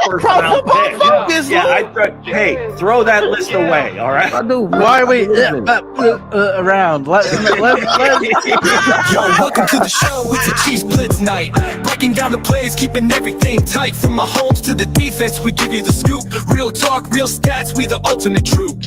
first round pick. Hey, throw that list away. All right. Why are we around? Let Yo, welcome to the show. It's a Chiefs Blitz night. Breaking down the plays, keeping everything tight. From Mahomes to the defense, we give you the scoop. Real talk, real stats, we the ultimate troop.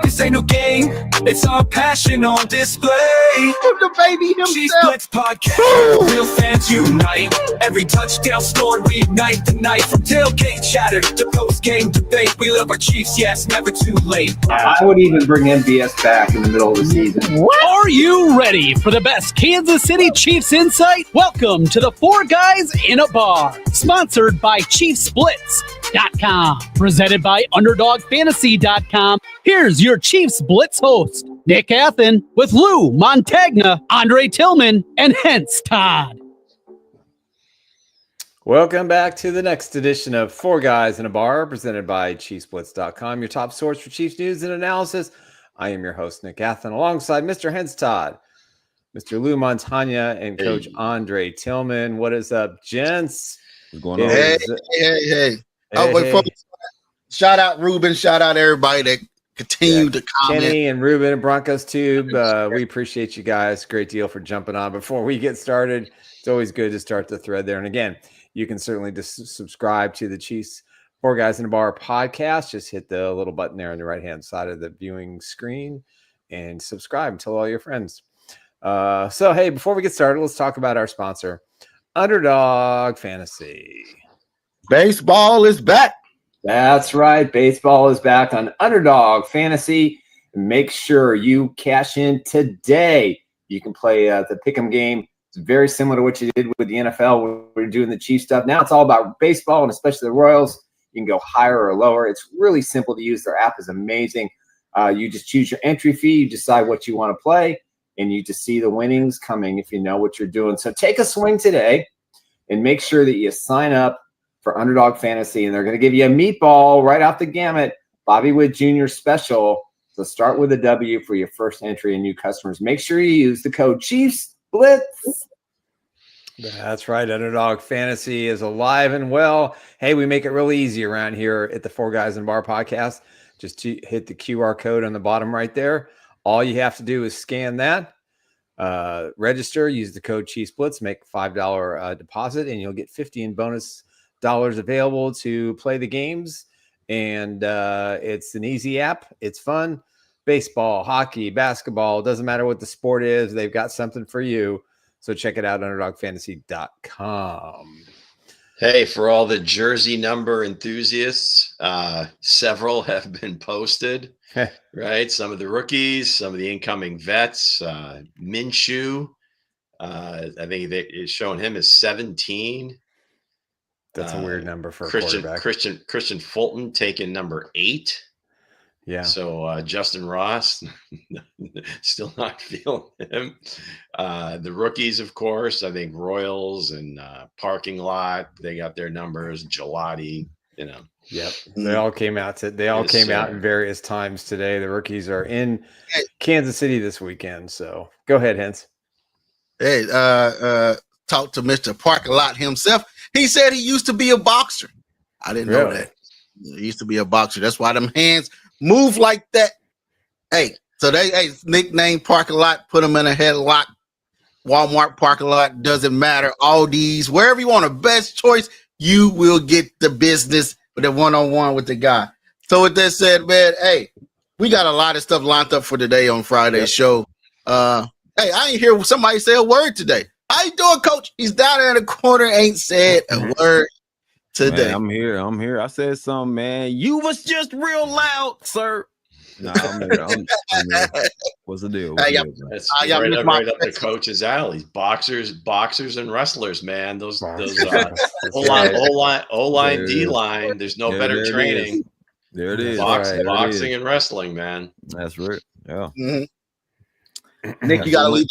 This ain't no game, it's our passion on display. The baby himself. Chiefs Blitz podcast, real fans unite. Every touchdown scored, reignite the night. From tailgate chatter to post-game debate, we love our Chiefs, yes, never too late. I would even bring MVS back in the middle of the season. Are you ready for the best Kansas City Chiefs insight? Welcome to the Four Guys in a Bar, sponsored by ChiefsBlitz.com, presented by UnderdogFantasy.com. Here's your Chiefs Blitz host, Nick Athan, with Lou Montagna, Andre Tillman, and Hense Todd. Welcome back to the next edition of Four Guys in a Bar, presented by ChiefsBlitz.com, your top source for Chiefs news and analysis. I am your host, Nick Athan, alongside Mr. Hense Todd, Mr. Lou Montagna, and Coach Andre Tillman. What is up, gents? What's going on? Hey. Oh, wait, folks. Shout out Ruben. Shout out everybody that continue to comment. Kenny and Ruben and Broncos Tube. We appreciate you guys. Great deal for jumping on. Before we get started, it's always good to start the thread there. And again, you can certainly just subscribe to the Chiefs Four Guys in a Bar podcast. Just hit the little button there on the right-hand side of the viewing screen and subscribe and tell all your friends. So, hey, before we get started, let's talk about our sponsor, Underdog Fantasy. Baseball is back. That's right. Baseball is back on Underdog Fantasy. Make sure you cash in today. You can play the pick'em game. It's very similar to what you did with the NFL. We're doing the Chiefs stuff. Now it's all about baseball, and especially the Royals. You can go higher or lower. It's really simple to use. Their app is amazing. You just choose your entry fee. You decide what you want to play, and you just see the winnings coming if you know what you're doing. So take a swing today and make sure that you sign up for Underdog Fantasy, and they're going to give you a meatball right off the gamut, Bobby Wood Jr. special. So start with a W for your first entry and new customers. Make sure you use the code Chiefs Blitz. That's right. Underdog Fantasy is alive and well. Hey, we make it really easy around here at the Four Guys in a Bar podcast. Just to hit the QR code on the bottom right there. All you have to do is scan that, register, use the code Chiefs Blitz, make a $5 deposit, and you'll get 50 in bonus dollars available to play the games. And it's an easy app. It's fun. Baseball, hockey, basketball, doesn't matter what the sport is. They've got something for you. So check it out, UnderdogFantasy.com. Hey, for all the jersey number enthusiasts, several have been posted, right? Some of the rookies, some of the incoming vets, Minshew, I think it's showing him as 17. That's a weird number for a quarterback. Christian Fulton taking number 8. Yeah. So Justin Ross, still not feeling him. The rookies, of course, I think Royals and Parking Lot, they got their numbers. Gelati, Yep. They all came out out in various times today. The rookies are in Kansas City this weekend. So go ahead, Hense. Hey, talk to Mr. Parking Lot himself. He said he used to be a boxer. I didn't know that. He used to be a boxer. That's why them hands move like that. Hey, so they nickname Parking Lot, put them in a headlock. Walmart parking lot, doesn't matter. Aldi's, wherever you want a best choice, you will get the business with the one-on-one with the guy. So with that said, man, hey, we got a lot of stuff lined up for today on Friday's show. Hey, I ain't hear somebody say a word today. How you doing, Coach? He's down there in the corner, ain't said a word today. Man, I'm here. I said something, man. You was just real loud, sir. No, I'm here. What's the deal? That's right up the coach's alley. Boxers and wrestlers, man. Those O-line, D-line. There's no better training. There it is. Boxing and wrestling, man. That's right. Yeah. Mm-hmm. Nick, you gotta leave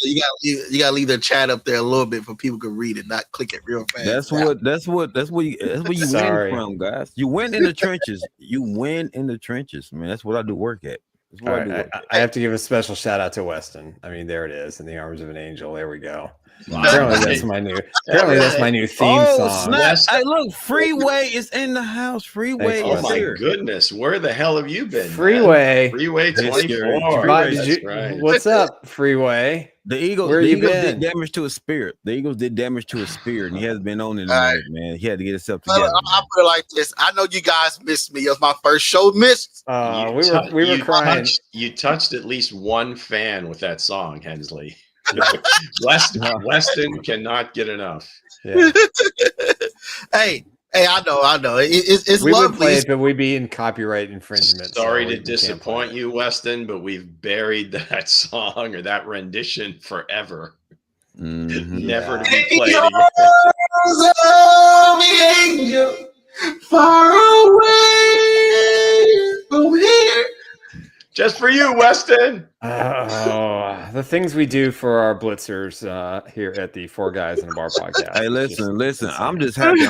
the chat up there a little bit for people to read it, not click it real fast. That's where you win from, guys. You win in the trenches. You win in the trenches, man. That's what I do work at. That's what I do. I have to give a special shout out to Weston. I mean, there it is, in the arms of an angel. There we go. Apparently that's my new. Apparently that's my new theme song. Snap. Hey, look, Freeway is in the house. Freeway. Oh my goodness, where the hell have you been? Freeway. Man? Freeway 24. That's right. What's up, Freeway? The Eagles. Where the you Eagles been? did damage to his spirit. The Eagles did damage to his spirit, and he has been on it, man. He had to get himself together. I put it like this. I know you guys missed me. It was my first show missed. We were crying. You touched at least one fan with that song, Hensley. Weston cannot get enough. Yeah. hey, I know. It's we lovely. Would play it, but we'd be in copyright infringement. Sorry to disappoint you, Weston, but we've buried that song or that rendition forever. Never to be played again. Angel, far away from here. Just for you, Weston. The things we do for our blitzers here at the Four Guys in a Bar podcast. Hey, listen. I'm just happy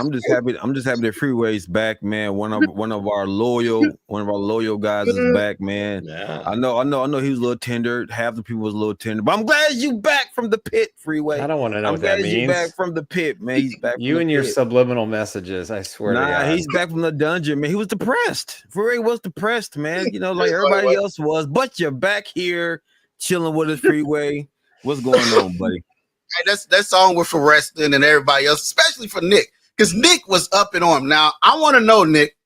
that Freeway's back, man. One of our loyal guys is back, man. Yeah. I know he was a little tender. Half the people was a little tender, but I'm glad you back from the pit, Freeway. I don't want to know what that means. You back from the pit, man. He's back. You and your subliminal messages. I swear to God. He's back from the dungeon, man. He was depressed. Freeway was depressed, man. You know, like everybody else was. But you're back here, chilling with us, Freeway. What's going on, buddy? Hey, that song was for Weston and everybody else, especially for Nick, because Nick was up and on. Now, I want to know, Nick,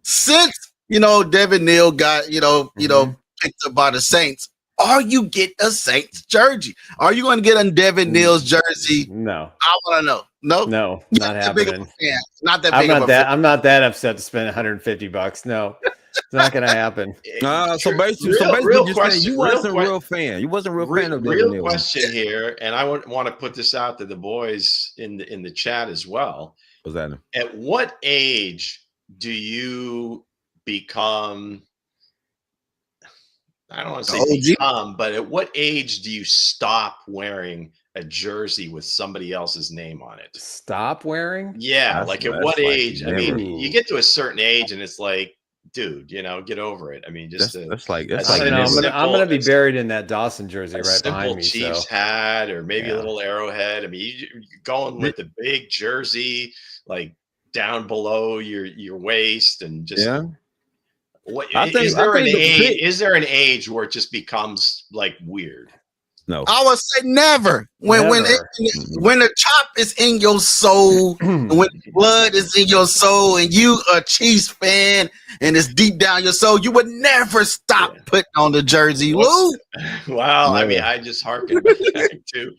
since Devin Neal got picked up by the Saints, are you getting a Saints jersey? Are you going to get a Devin Neal's jersey? No. I want to know. No, not happening. Not that big of a fan. I'm not that upset to spend $150. No. It's not going to happen. So basically, you wasn't a real fan. You wasn't a real fan of Devin Neal. Real question here, and I want to put this out to the boys in the chat as well. What's that? At what age do you become? I don't want to say become, but at what age do you stop wearing a jersey with somebody else's name on it? Stop wearing? Yeah, at what age? I mean, you get to a certain age, and it's like, dude, get over it. I mean, I'm gonna be buried in that Dawson jersey right behind me. Chiefs hat, or maybe a little arrowhead. I mean, you're going with the big jersey, like down below your waist, and just is there an age where it just becomes like weird? No, I would say never. When the chop is in your soul, when blood is in your soul, and you a Chiefs fan, and it's deep down your soul, you would never stop putting on the jersey, Lou. Well, I mean, I just harken back to,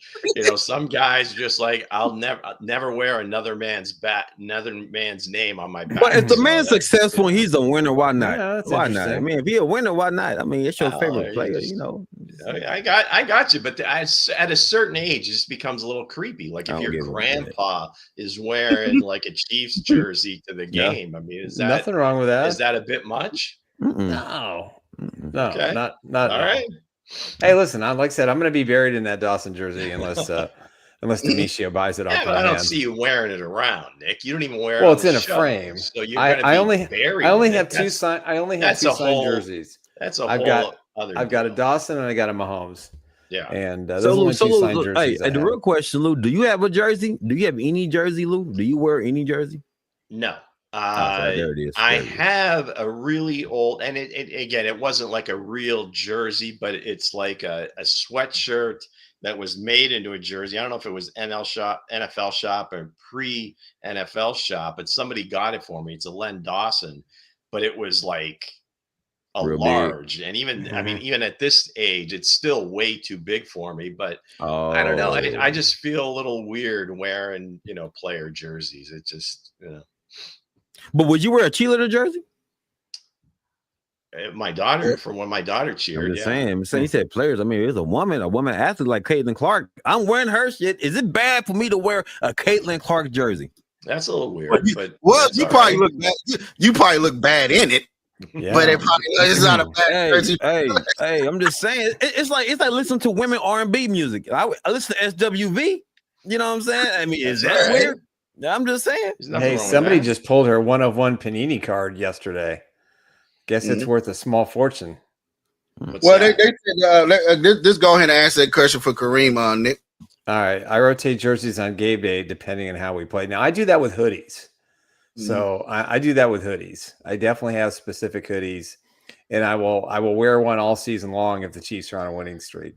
some guys just like, I'll never wear another man's name on my back. But if the man's successful and he's a winner, why not? Yeah, why not? I mean, if he's a winner, why not? I mean, it's your favorite player, I got you, but at a certain age, it just becomes a little creepy. Like if your grandpa is wearing like a Chiefs jersey to the game, I mean, is that nothing wrong with that? Is that a bit much? No, okay. not all right. Hey, listen, like I said, I'm going to be buried in that Dawson jersey unless Demetrio buys it off. But I don't see you wearing it around, Nick. You don't even wear it. Well, it's in a frame. So you're I only have two signed jerseys. That's a whole other. I've got a Dawson and I got a Mahomes. Yeah, and those are the two signed jerseys. Hey, the real question, Lou, do you have a jersey? Do you have any jersey, Lou? Do you wear any jersey? No. There it is. I have a really old, and it wasn't like a real jersey, but it's like a sweatshirt that was made into a jersey. I don't know if it was NFL shop or pre-NFL shop, but somebody got it for me. It's a Len Dawson, but it was like real large, big. And even at this age, it's still way too big for me. But I don't know. I just feel a little weird wearing player jerseys. It just But would you wear a cheerleader jersey? My daughter, from when my daughter cheered. I'm just saying. You said players. I mean, there's a woman athlete like Caitlin Clark. I'm wearing her shit. Is it bad for me to wear a Caitlin Clark jersey? That's a little weird. You probably look bad. You probably look bad in it. Yeah. But it's not a bad jersey. Hey, I'm just saying. It's like listening to women R&B music. I listen to SWV. You know what I'm saying? I mean, is that weird? I'm just saying. Hey, somebody just pulled her 1 of 1 Panini card yesterday. Guess it's worth a small fortune. Well, they said this go ahead and answer that question for Kareem, Nick. All right, I rotate jerseys on game day depending on how we play. Now I do that with hoodies. So I do that with hoodies. I definitely have specific hoodies, and I will wear one all season long if the Chiefs are on a winning streak.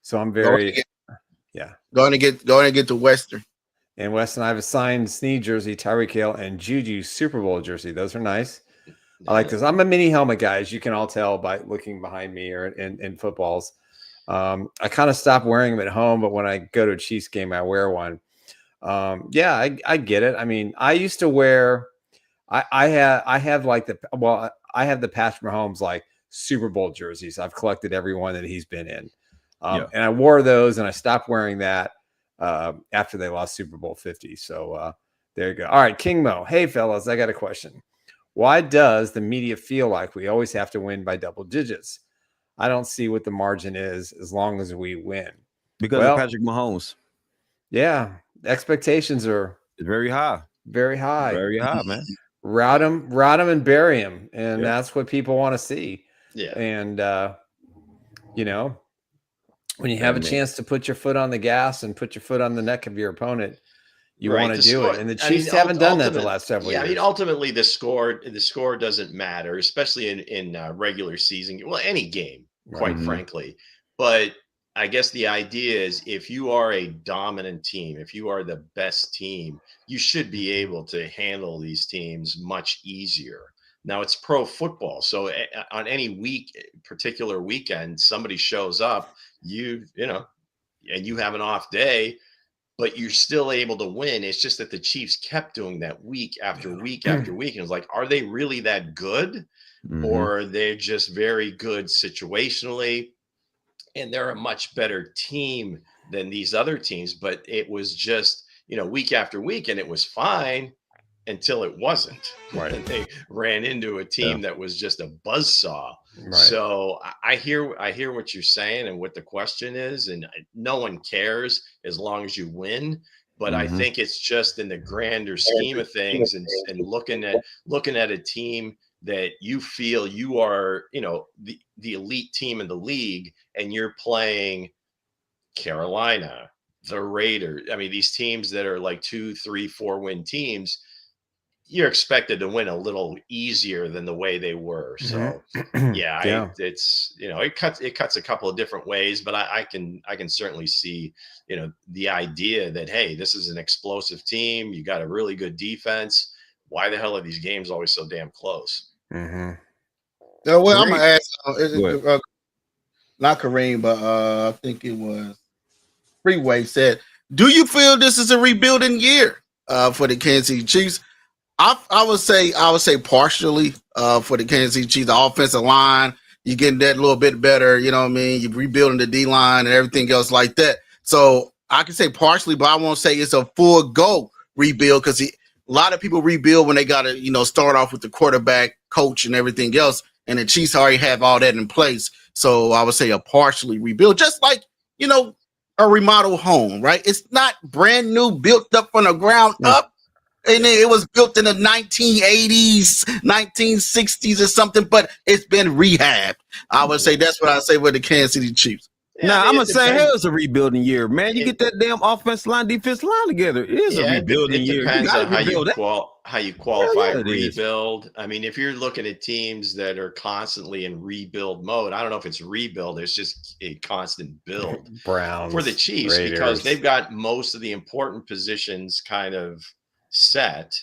So I'm very going to get the Western. And Weston, I have a signed Snead jersey, Tyreek Hill, and Juju Super Bowl jersey. Those are nice. I like this. I'm a mini helmet guy, as you can all tell by looking behind me or in footballs. I kind of stopped wearing them at home, but when I go to a Chiefs game, I wear one. I get it. I mean, I used to wear. I have the Patrick Mahomes like Super Bowl jerseys. I've collected every one that he's been in, and I wore those, and I stopped wearing that after they lost Super Bowl 50. So there you go. All right, King Mo. Hey, fellas, I got a question. Why does the media feel like we always have to win by double digits? I don't see what the margin is as long as we win. Because of Patrick Mahomes. Yeah, expectations are very high. Very high. Very high, man. Route him and bury him. And that's what people want to see. Yeah. And, when you have a chance to put your foot on the gas and put your foot on the neck of your opponent, you want to do it. And the Chiefs haven't done that the last several years. I mean, ultimately, the score doesn't matter, especially in regular season. Well, any game, quite frankly. But I guess the idea is if you are a dominant team, if you are the best team, you should be able to handle these teams much easier. Now, it's pro football. So on any particular weekend, somebody shows up, and you have an off day, but you're still able to win. It's just that the Chiefs kept doing that week after week after week. And it's like, are they really that good? Or are they just very good situationally? And they're a much better team than these other teams. But it was just, week after week, and it was fine until it wasn't. Right. And they ran into a team that was just a buzzsaw. Right. So I hear what you're saying and what the question is, and no one cares as long as you win. But I think it's just in the grander scheme of things, and looking at a team that you feel you are, the elite team in the league, and you're playing Carolina, the Raiders. I mean, these teams that are like 2, 3, 4 win teams, you're expected to win a little easier than the way they were. So it's, it cuts a couple of different ways, but I can certainly see, the idea that, hey, this is an explosive team. You got a really good defense. Why the hell are these games always so damn close? I'm going to ask, not Kareem, but I think it was Freeway said, do you feel this is a rebuilding year for the Kansas City Chiefs? I would say partially for the Kansas City Chiefs. The offensive line, you're getting that a little bit better. You know what I mean? You're rebuilding the D line and everything else like that. So I can say partially, but I won't say it's a full go rebuild, because a lot of people rebuild when they got to start off with the quarterback, coach, and everything else. And the Chiefs already have all that in place. So I would say a partially rebuild, just like a remodel home, right? It's not brand new, built up from the ground up. And it was built in the 1980s, 1960s or something, but it's been rehabbed. I would say that's what I say with the Kansas City Chiefs. Now, I'm going to say, hell, it's a rebuilding year, man. You get that damn offensive line, defensive line together. It is a rebuilding year. It depends on how you qualify rebuild. I mean, if you're looking at teams that are constantly in rebuild mode, I don't know if it's rebuild. It's just a constant build Browns for the Chiefs, Raiders, because they've got most of the important positions kind of set.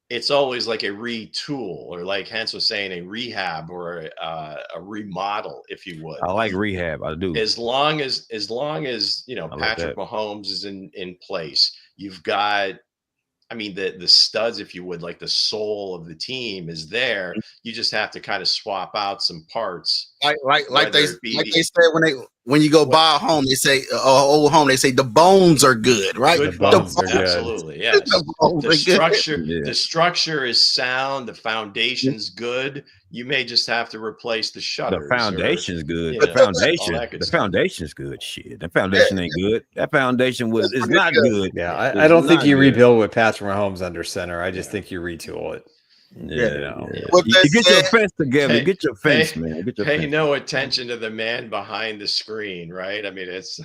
It's always like a retool, or like Hense was saying, a rehab or a remodel, if you would. I like rehab. I do. As long as Patrick Mahomes is in place, you've got, the studs, if you would, like the soul of the team is there. You just have to kind of swap out some parts. Like they said when you go buy a home, they say old home, they say the bones are good, right? The bones are good. Absolutely, yes. The structure is sound. The foundation's good. You may just have to replace the shutters. The foundation's good. The foundation's good. Shit, the foundation ain't good. That foundation is not good. Yeah, I don't think you rebuild with Patrick Mahomes under center. I just think you retool it. What You that get said, your fence together. Hey, Get your fence, hey, man. Get your Pay fence. no attention to the man behind the screen, right? I mean, it's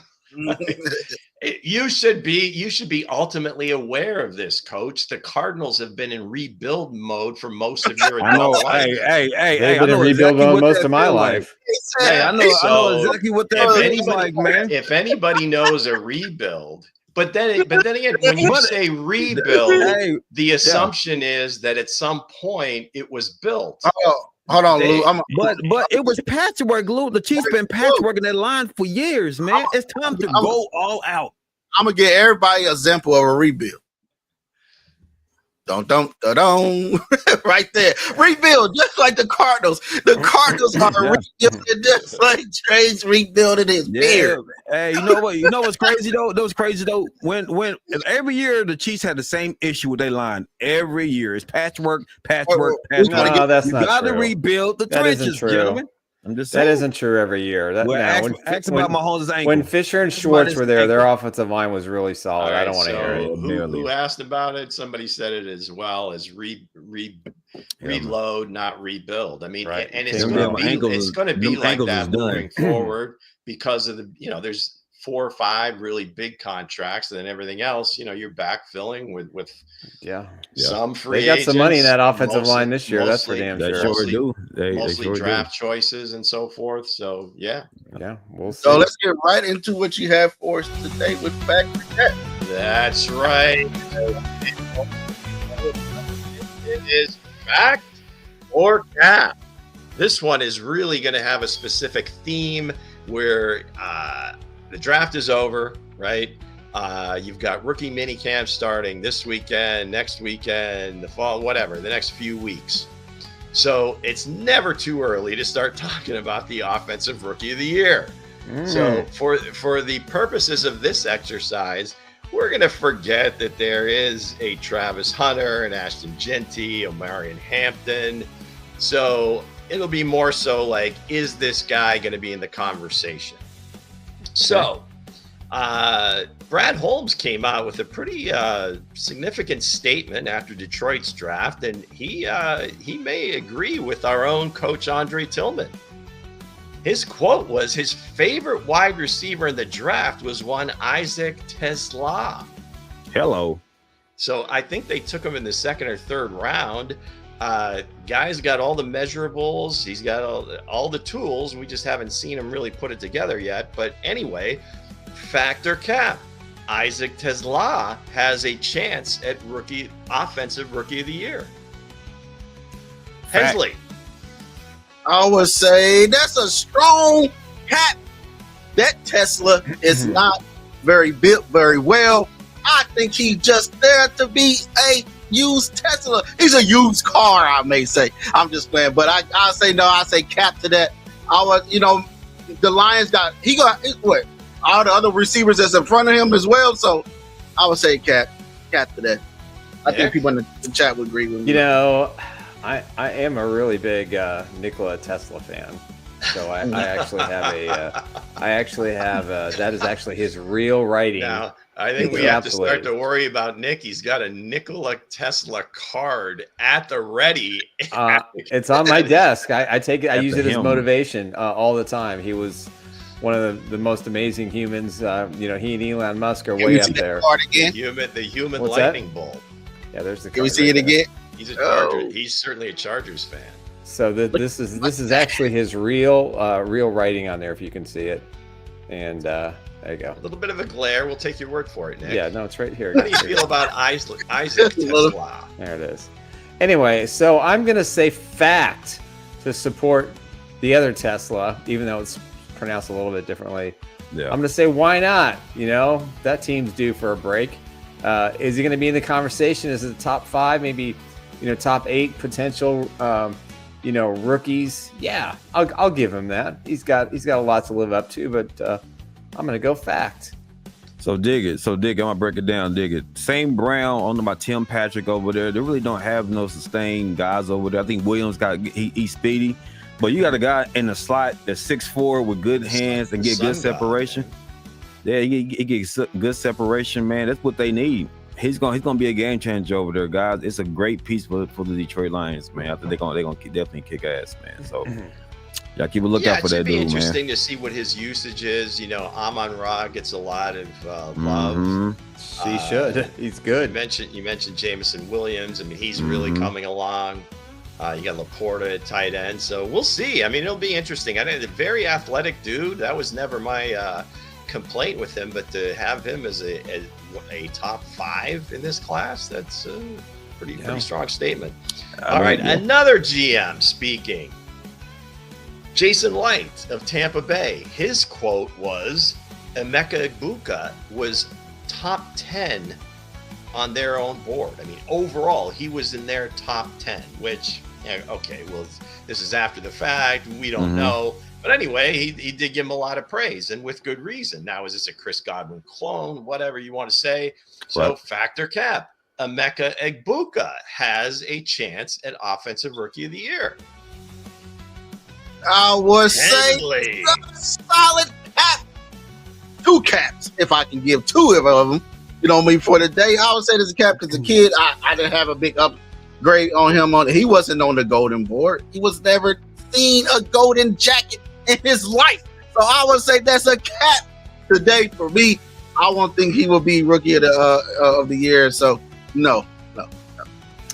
you should be ultimately aware of this, coach. The Cardinals have been in rebuild mode for most of your I know. adult life. Hey, They've I been in know rebuild exactly mode what most that of my feel like. life. Hey, I know So, exactly what that if feels anybody, like, man. if anybody knows a rebuild, but then again, when you But- say rebuild, Hey, the assumption is that at some point it was built. oh, hold on, Lou. but it was patchwork, Lou. The Chiefs been patchworking that line for years, man. It's time to go all out. I'm gonna give everybody an example of a rebuild. Don't right there. Rebuild, just like the Cardinals. The Cardinals are rebuilding just like Trey's rebuilding his beard. Hey, you know what? You know what's crazy though? That was crazy though. When every year the Chiefs had the same issue with their line. Every year it's patchwork. No, that's You not got to true. rebuild the That isn't trenches, true. gentlemen. I'm just saying. That isn't true every year. Well, ask about Mahomes' ankle. When Fisher and Schwartz were there, their offensive line was really solid. I don't want to hear it. Who asked about it? Somebody said it as well as reload, not rebuild. I mean, and it's going to be like that moving forward because of the, there's 4 or 5 really big contracts, and then everything else, you're backfilling with some free agents. They got some money in that offensive line this year. That's for damn sure. They sure do. Mostly draft choices and so forth. So we'll see. So let's get right into what you have for us today with Fact or Cap. That's right. It is Fact or Cap. This one is really going to have a specific theme where the draft is over, right? You've got rookie minicamp starting this weekend, next weekend, the fall, whatever, the next few weeks. So it's never too early to start talking about the offensive rookie of the year. So for the purposes of this exercise, we're going to forget that there is a Travis Hunter, an Ashton Genty, Omarion Hampton. So it'll be more so like, is this guy going to be in the conversation? So Brad Holmes came out with a pretty significant statement after Detroit's draft, and he may agree with our own coach Andre Tillman. His quote was his favorite wide receiver in the draft was one Isaac Tesla. Hello. So I think they took him in the 2nd or 3rd round. Guy's got all the measurables. He's got all the tools. We just haven't seen him really put it together yet. But anyway, fact or cap, Isaac Tesla has a chance at offensive rookie of the year. Hensley. I would say that's a strong cap. That Tesla is not built very well. I think he's just there to be a used Tesla. He's a used car, I may say. I'm just playing, but I say no. I say cap to that. The Lions got all the other receivers that's in front of him as well. So I would say cap to that. I think people in the chat would agree with me. I am a really big Nikola Tesla fan. So I actually have that is actually his real writing. Now, I think we have to start to worry about Nick. He's got a Nikola Tesla card at the ready. It's on my desk. I take it. I use it as motivation all the time. He was one of the most amazing humans. He and Elon Musk are way up there. The human lightning bolt. Yeah, there's the. Can we see it again? He's a Chargers. He's certainly a Chargers fan. So this is actually his real writing on there, if you can see it. And there you go. A little bit of a glare. We'll take your word for it, Nick. Yeah, no, it's right here. How do you feel about Isaac Tesla? There it is. Anyway, so I'm going to say fact to support the other Tesla, even though it's pronounced a little bit differently. Yeah. I'm going to say, why not? That team's due for a break. Is he going to be in the conversation? Is it the top 5, maybe, top 8 potential, rookies? Yeah, I'll give him that. He's got a lot to live up to, but I'm going to go fact. So dig it. I'm going to break it down. Dig it. Same Brown on my Tim Patrick over there. They really don't have no sustained guys over there. I think Williams he's speedy, but you got a guy in the slot that's 6'4" with good hands and get good separation. Yeah, he gets good separation, man. That's what they need. he's gonna be a game changer over there, guys. It's a great piece for the Detroit Lions, man. I think they're gonna definitely kick ass, man. So y'all keep a lookout for that dude, man. It'd be interesting to see what his usage is. You know, Amon-Ra gets a lot of love. He should. He's good. You mentioned Jameson Williams. I mean, he's really coming along. You got Laporta at tight end, so we'll see. I mean, it'll be interesting. I know the very athletic dude. That was never my complaint with him, but to have him as a top 5 in this class, that's a pretty strong statement. All right, another GM speaking. Jason Light of Tampa Bay. His quote was, Emeka Egbuka was top 10 on their own board. I mean, overall, he was in their top 10, which, okay, well, this is after the fact. We don't know. But anyway, he did give him a lot of praise, and with good reason. Now, is this a Chris Godwin clone? Whatever you want to say. So, factor cap. Emeka Egbuka has a chance at Offensive Rookie of the Year. I would say solid cap. 2 caps, if I can give 2 of them. You know what I mean? For the day, I would say there's a cap because the kid, I didn't have a big upgrade on him. He wasn't on the golden board. He was never seen a golden jacket in his life. So I would say that's a cap today for me. I won't think he will be rookie of the year. So no.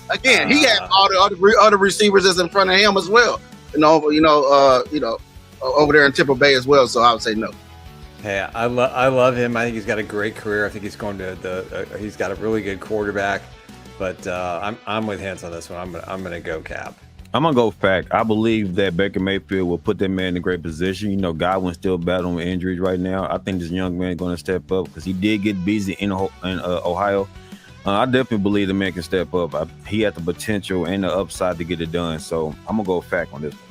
Again, he had all the other receivers that's in front of him as well. Over there in Tampa Bay as well. So I would say no. Hey, I love him. I think he's got a great career. I think he's going to he's got a really good quarterback. But I'm with Hense on this one. I'm gonna go cap. I'm gonna go fact. I believe that Baker Mayfield will put that man in a great position. You know, Godwin's still battling with injuries right now. I think this young man is going to step up because he did get busy in Ohio. I definitely believe the man can step up. He had the potential and the upside to get it done. So I'm gonna go fact on this one.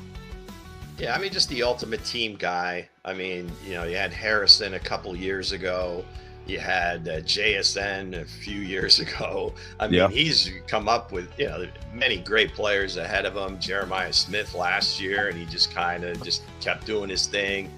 Yeah, I mean, just the ultimate team guy. I mean, you had Harrison a couple years ago. You had JSN a few years ago. I mean, he's come up with many great players ahead of him. Jeremiah Smith last year, and he just kind of kept doing his thing.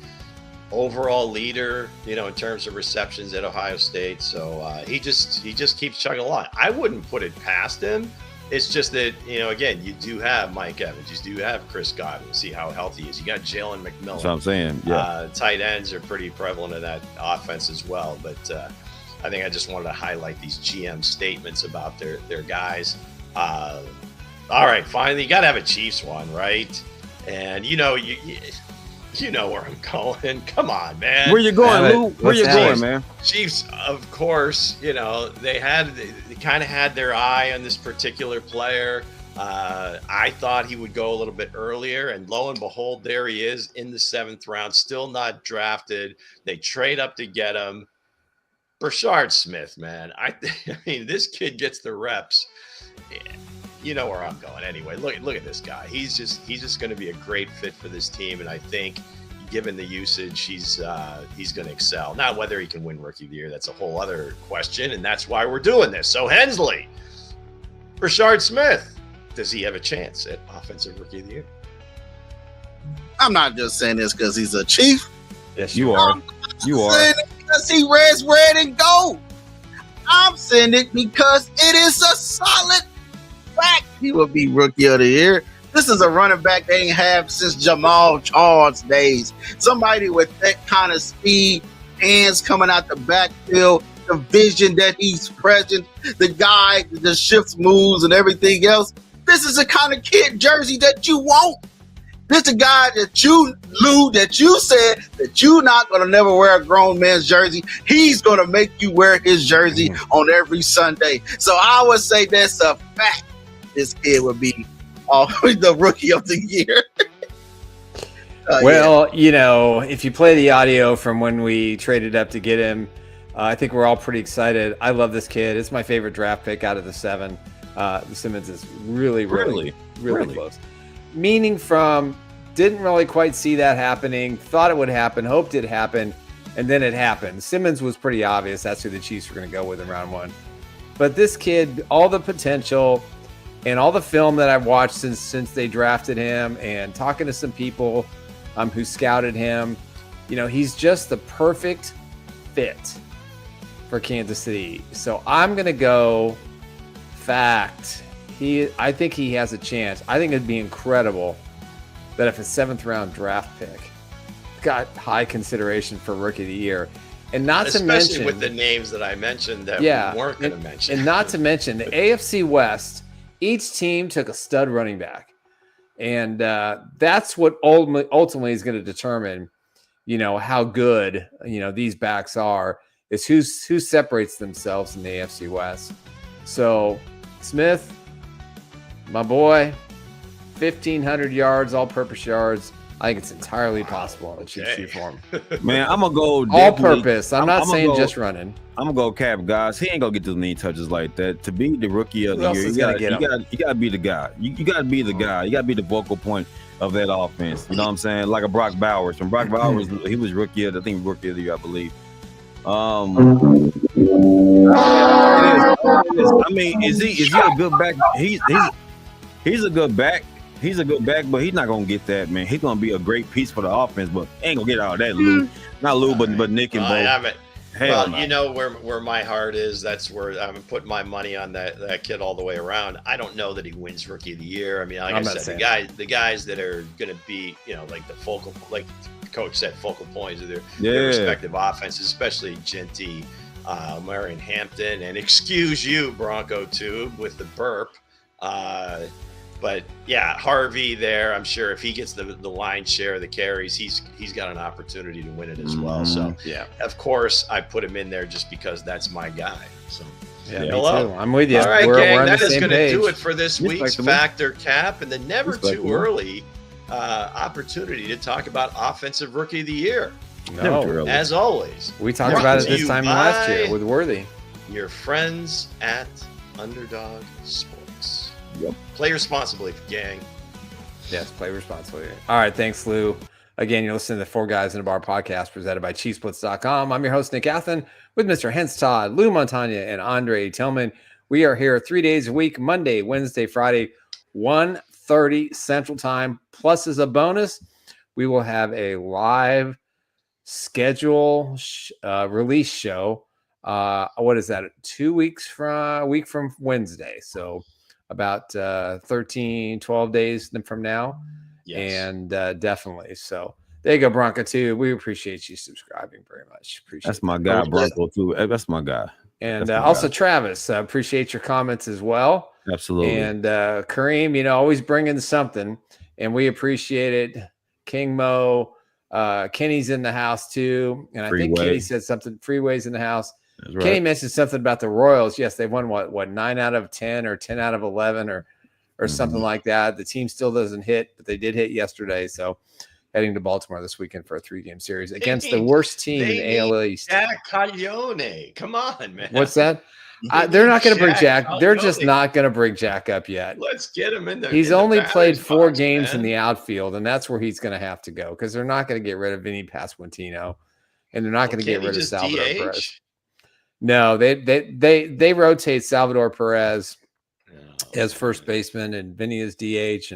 Overall leader, in terms of receptions at Ohio State. So he just keeps chugging along. I wouldn't put it past him. It's just that, again, you do have Mike Evans. You do have Chris Godwin. See how healthy he is. You got Jalen McMillan. That's what I'm saying. Yeah. Tight ends are pretty prevalent in that offense as well. But I think I just wanted to highlight these GM statements about their guys. All right, finally, you got to have a Chiefs one, right? And, you know where I'm going. Come on, man. Where you going, Lou? Where you going, man? Chiefs, of course, they kind of had their eye on this particular player. I thought he would go a little bit earlier, and lo and behold, there he is in the 7th round, still not drafted. They trade up to get him. Brashard Smith, man. I mean, this kid gets the reps. You know where I'm going anyway. Look at this guy. He's just going to be a great fit for this team, and I think given the usage, he's going to excel. Now, whether he can win Rookie of the Year, that's a whole other question, and that's why we're doing this. So, Hensley, Brashard Smith, does he have a chance at Offensive Rookie of the Year? I'm not just saying this because he's a Chief. Yes, you are. You are. Because he wears red and gold. I'm saying it because it is a solid fact he will be Rookie of the Year. This is a running back they ain't have since Jamal Charles days. Somebody with that kind of speed, hands coming out the backfield, the vision that he's present, the guy that shifts moves and everything else. This is the kind of kid jersey that you want. This is a guy that you, Lou, that you said that you're not going to never wear a grown man's jersey. He's going to make you wear his jersey on every Sunday. So I would say that's a fact. This kid would be the Rookie of the Year. If you play the audio from when we traded up to get him, I think we're all pretty excited. I love this kid. It's my favorite draft pick out of the 7. Simmons is really close. Meaning from didn't really quite see that happening, thought it would happen, hoped it happened, and then it happened. Simmons was pretty obvious. That's who the Chiefs were going to go with in round 1. But this kid, all the potential and all the film that I've watched since they drafted him and talking to some people who scouted him, he's just the perfect fit for Kansas City. So I'm going to go fact. I think he has a chance. I think it'd be incredible that if a 7th round draft pick got high consideration for Rookie of the Year, and not especially to mention with the names that I mentioned that we weren't going to mention, and not to mention the AFC West, each team took a stud running back, and that's what ultimately is going to determine, how good these backs are. Is who separates themselves in the AFC West. So Smith, my boy, 1,500 yards, all-purpose yards. I think it's entirely possible in the Chiefs uniform. Man, I'm gonna go all-purpose. I'm not saying just running. I'm gonna go Cap, guys. He ain't gonna get those many touches like that. To be the Rookie of the Year, you gotta be the guy. You gotta be the guy. You gotta be the vocal point of that offense. You know what I'm saying? Like a Brock Bowers. When Brock Bowers, he was Rookie of the Year, I believe. I mean, is he a good back? He's a good back. He's a good back, but he's not gonna get that, man. He's gonna be a great piece for the offense, but ain't gonna get all that, Lou. Not Lou, but Nick and Bo. Well, you know where my heart is. That's where I'm putting my money on that kid all the way around. I don't know that he wins Rookie of the Year. I mean, like I said, the guys that are going to be, like the focal, like the coach said, focal points of their respective offenses, especially Genty, Marion Hampton, and excuse you, Bronco Tube, with the burp. But yeah, Harvey there, I'm sure if he gets the lion's share of the carries, he's got an opportunity to win it as well. So yeah, of course I put him in there just because that's my guy. So yeah, hello, I'm with you. All right, gang, that is going to do it for this week's Factor Cap and the never too early opportunity to talk about Offensive Rookie of the Year. No, as always, we talked about it this time last year with Worthy. Your friends at Underdog Sports. Yep. Play responsibly, gang. Yes, play responsibly. All right, thanks, Lou. Again, you're listening to the 4 Guys in a Bar podcast presented by ChiefsBlitz.com. I'm your host, Nick Athan, with Mr. Hense Todd, Lou Montagna, and Andre Tillman. We are here 3 days a week, Monday, Wednesday, Friday, 1:30 Central Time. Plus, as a bonus, we will have a live schedule release show. What is that? 2 weeks from a week from Wednesday. So about 13, 12 days from now. Yes. And definitely. So there you go, Bronco, too. We appreciate you subscribing very much. That's my guy, Bronco, too. That's my guy. And also, Travis, appreciate your comments as well. Absolutely. And Kareem, always bringing something. And we appreciate it. King Mo, Kenny's in the house, too. And I think Kenny said something. Freeway's in the house. Right. Kenny mentioned something about the Royals. Yes, they won what 9 out of 10 or 10 out of 11 or something like that. The team still doesn't hit, but they did hit yesterday. So heading to Baltimore this weekend for a 3-game series against the worst team in AL East. Jack Caglione. Come on, man. What's that? They're not going to bring Jack. They're just not going to bring Jack up yet. Let's get him in there. He's only played 4 games in the outfield, and that's where he's going to have to go because they're not going to get rid of Vinny Pasquantino, and they're not going to get rid of Salvador Perez. No, they rotate Salvador Perez as first baseman and Vinny as DH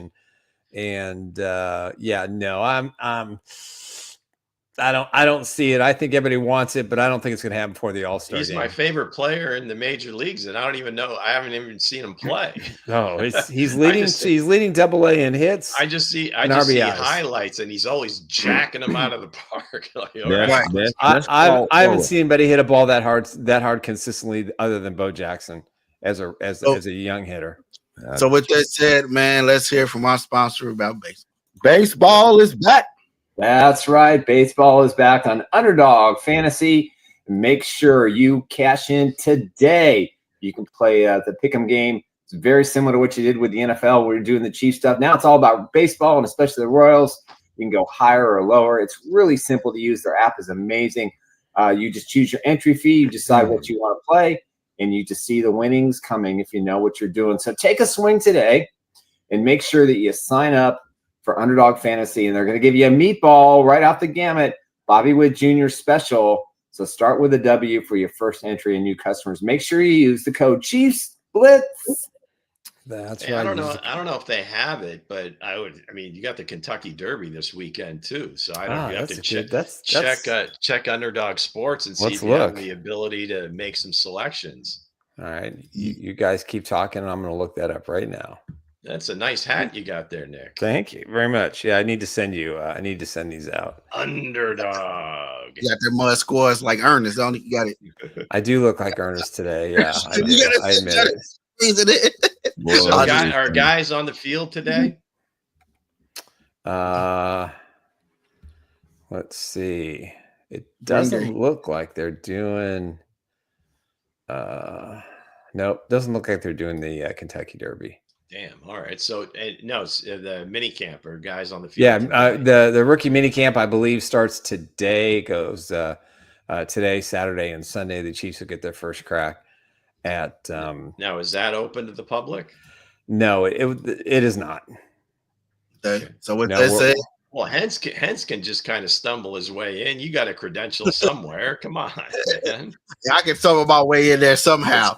I don't see it. I think everybody wants it, but I don't think it's going to happen before the All-Star game. He's my favorite player in the major leagues, and I don't even know. I haven't even seen him play. No, he's leading. He's leading Double A in hits. I just see highlights, and he's always jacking them out of the park. I haven't seen anybody hit a ball that hard consistently, other than Bo Jackson as a young hitter. So with that said, man, let's hear from our sponsor about baseball. Baseball is back. That's right. Baseball is back on Underdog Fantasy. Make sure you cash in today. You can play the Pick'em game. It's very similar to what you did with the NFL. We're doing the Chiefs stuff. Now it's all about baseball, and especially the Royals. You can go higher or lower. It's really simple to use. Their app is amazing. You just choose your entry fee. You decide what you want to play, and you just see the winnings coming if you know what you're doing. So take a swing today and make sure that you sign up for Underdog Fantasy, and they're going to give you a meatball right off the gamut, Bobby Witt Jr. special. So start with a W for your first entry and new customers. Make sure you use the code Chiefs Blitz. That's Hey, right. I don't know if they have it, but I mean, you got the Kentucky Derby this weekend too. So I don't. You have to check Underdog Sports and see Let's if you have look. the ability to make some selections. All right, you guys keep talking, and I'm going to look that up right now. That's a nice hat you got there, Nick. Thank you very much. Yeah, I need to send you. I need to send these out. Underdog. You got their mud scores like Ernest, don't you? Got it. I do look like Ernest today. Yeah, I admit it. So are guys on the field today? Let's see. It doesn't look like they're doing. Nope, doesn't look like they're doing the Kentucky Derby. Damn. All right. So no, it's the minicamp or guys on the field. Yeah, the rookie minicamp I believe starts today. Goes today, Saturday, and Sunday. The Chiefs will get their first crack at. Now, is that open to the public? No, it is not. Okay. So what they say? Well, Hense can just kind of stumble his way in. You got a credential somewhere. Come on, man. Yeah, I can stumble my way in there somehow.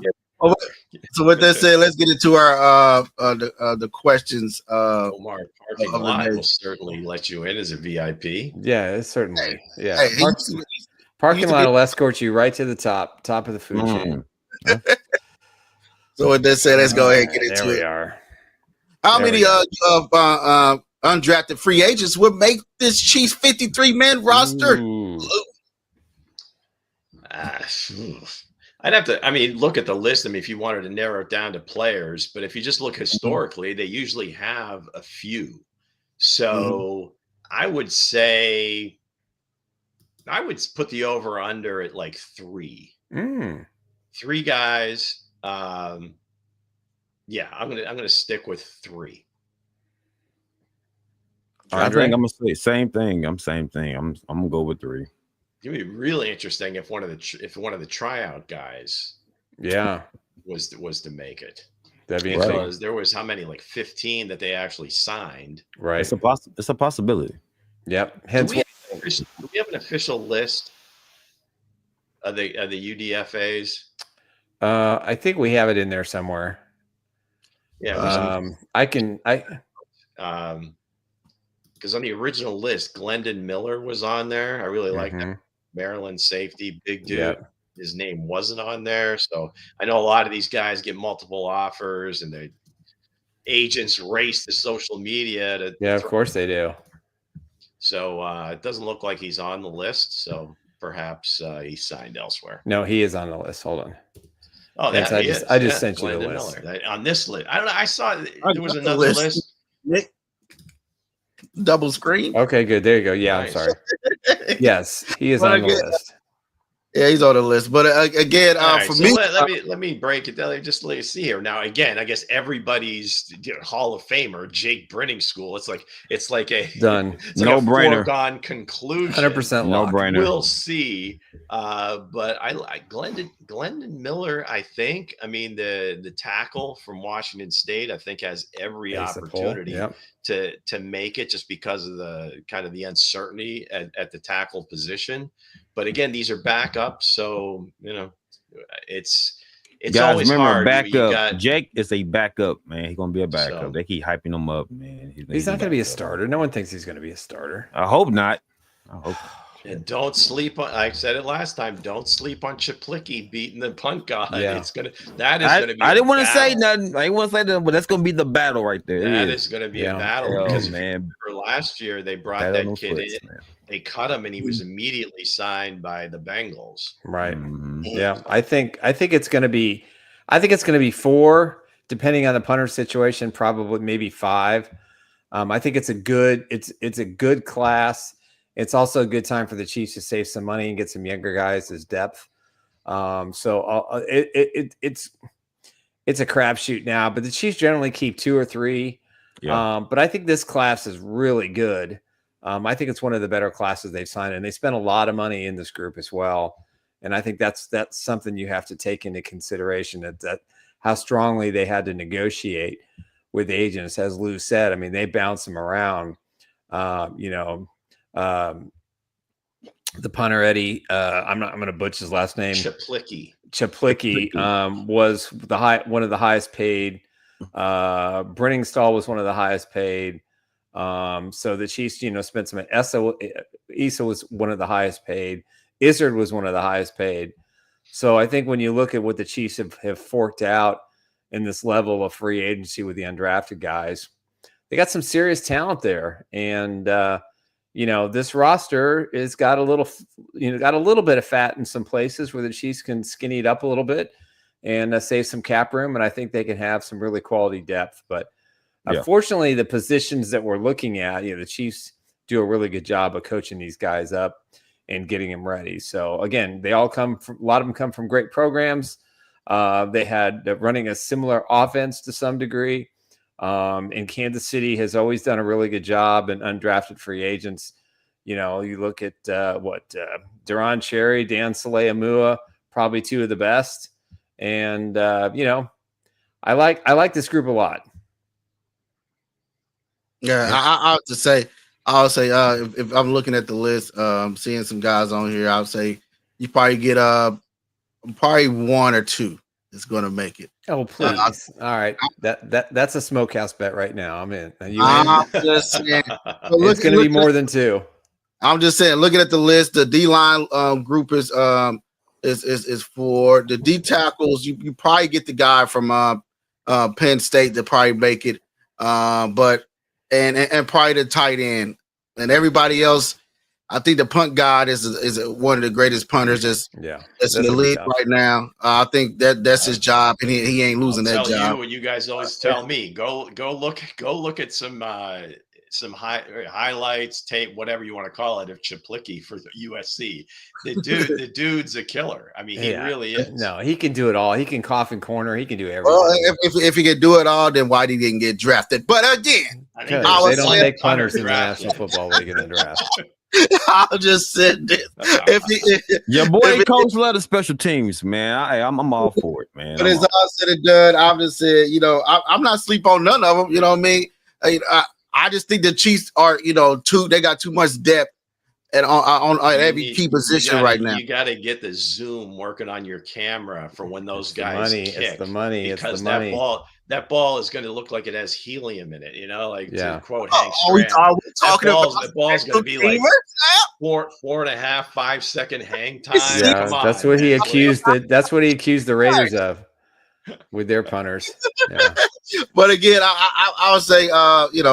So what they say? Let's get into our the questions. Omar parking lot will certainly let you in as a VIP. Yeah, certainly. Yeah, Hey, parking lot will escort you right to the top of the food chain. So what they say? Let's go ahead and get into it. There we are. How many undrafted free agents would make this Chiefs 53-man roster? I'd have to, look at the list. If you wanted to narrow it down to players, but if you just look historically, they usually have a few. So I would say, I would put the over under at like 3. 3 guys. Yeah, I'm gonna stick with 3. I think I'm gonna say same thing. I'm gonna go with 3. It'd be really interesting if one of the tryout guys, was to make it. That'd be because there was how many, like 15 that they actually signed. Right, it's a possibility. Yep. Hence, do we have an official list of the UDFAs? I think we have it in there somewhere. Yeah, because on the original list, Glendon Miller was on there. I really like that. Maryland safety, big dude. Yep. His name wasn't on there. So I know a lot of these guys get multiple offers and the agents race to social media to. Yeah, of course they do. So it doesn't look like he's on the list. So perhaps he's signed elsewhere. No, he is on the list. Hold on. Oh, yes, I just sent you the list. On this list. I don't know. I saw there was another list. Nick, double screen. Okay, good. There you go. Yeah, nice. I'm sorry. Yes, he is on the list. Yeah, he's on the list. But again, right, for so me, let me break it down. Just let you see here. Now, again, I guess everybody's Hall of Famer, Jake Brenning School. It's like a done, no brainer, foregone conclusion. 100% no brainer. We'll see. But I like Glendon Miller. I think. The tackle from Washington State, I think, has every opportunity to make it, just because of the kind of the uncertainty at the tackle position. But again, these are backups, so it's guys, always remember, hard. Backup. Jake is a backup, man. He's gonna be a backup. So, they keep hyping him up, man. He's not gonna be a starter. No one thinks he's gonna be a starter. I hope not. And don't sleep on. I said it last time. Don't sleep on Chiplicki beating the punt god. Yeah. That is gonna be. I didn't want to say nothing. I didn't want to say nothing, but that's gonna be the battle right there. That is gonna be a battle because man. For last year they brought that kid in. Man. They cut him, and he was immediately signed by the Bengals. Right. Yeah. I think it's gonna be. I think it's gonna be 4, depending on the punter situation. Probably maybe 5. I think it's a good class. It's also a good time for the Chiefs to save some money and get some younger guys as depth. So it's a crapshoot now, but the Chiefs generally keep 2 or 3. Yeah. But I think this class is really good. I think it's one of the better classes they've signed, and they spent a lot of money in this group as well. And I think that's something you have to take into consideration, that how strongly they had to negotiate with agents. As Lou said, they bounce them around. The punter Eddie, I'm going to butcher his last name. Chiplicki was one of the highest paid Brenningstall was one of the highest paid. So the Chiefs, spent some. Issa was one of the highest paid. Izzard was one of the highest paid. So I think when you look at what the Chiefs have forked out in this level of free agency with the undrafted guys, they got some serious talent there. And, this roster is got a little bit of fat in some places where the Chiefs can skinny it up a little bit and save some cap room. And I think they can have some really quality depth. But unfortunately, the positions that we're looking at, the Chiefs do a really good job of coaching these guys up and getting them ready. So again, a lot of them come from great programs. They had running a similar offense to some degree. And Kansas City has always done a really good job in undrafted free agents. You look at Duron Cherry, Dan Saleamua, probably two of the best. And I like this group a lot. Yeah, I'll say if I'm looking at the list, seeing some guys on here, I would say you probably get probably one or two is going to make it. Oh, please! All right, that's a smokehouse bet right now. I'm in. Are you I'm just saying, it's going to be more than two. I'm just saying, looking at the list, the D-line group is for the D tackles. You probably get the guy from Penn State to probably make it, but probably the tight end and everybody else. I think the punt god is one of the greatest punters that's in the league right now. I think that's his job, and he ain't losing that job. You guys always tell me go look at some highlights, tape, whatever you want to call it, of Chaplicki for the USC. The dude's a killer. I mean, he really is. No, he can do it all. He can cough in corner. He can do everything. Well, if he can do it all, then why did he didn't get drafted? But again, they don't make punters in the National Football League in the draft. I'll just sit there. Your boy coach led the special teams, man. I'm all for it, man. But it's all said and done. I'm just saying, I'm not sleep on none of them. You know what I mean? I just think the Chiefs are, they got too much depth and on every key position right now. You got to get the zoom working on your camera for when those guys kick. It's the money. Because that ball is going to look like it has helium in it, to quote Hank Strand. The ball's going to be like 4.5, 5 second hang time. Yeah, that's what he accused the Raiders of with their punters. Yeah. But again, I would say,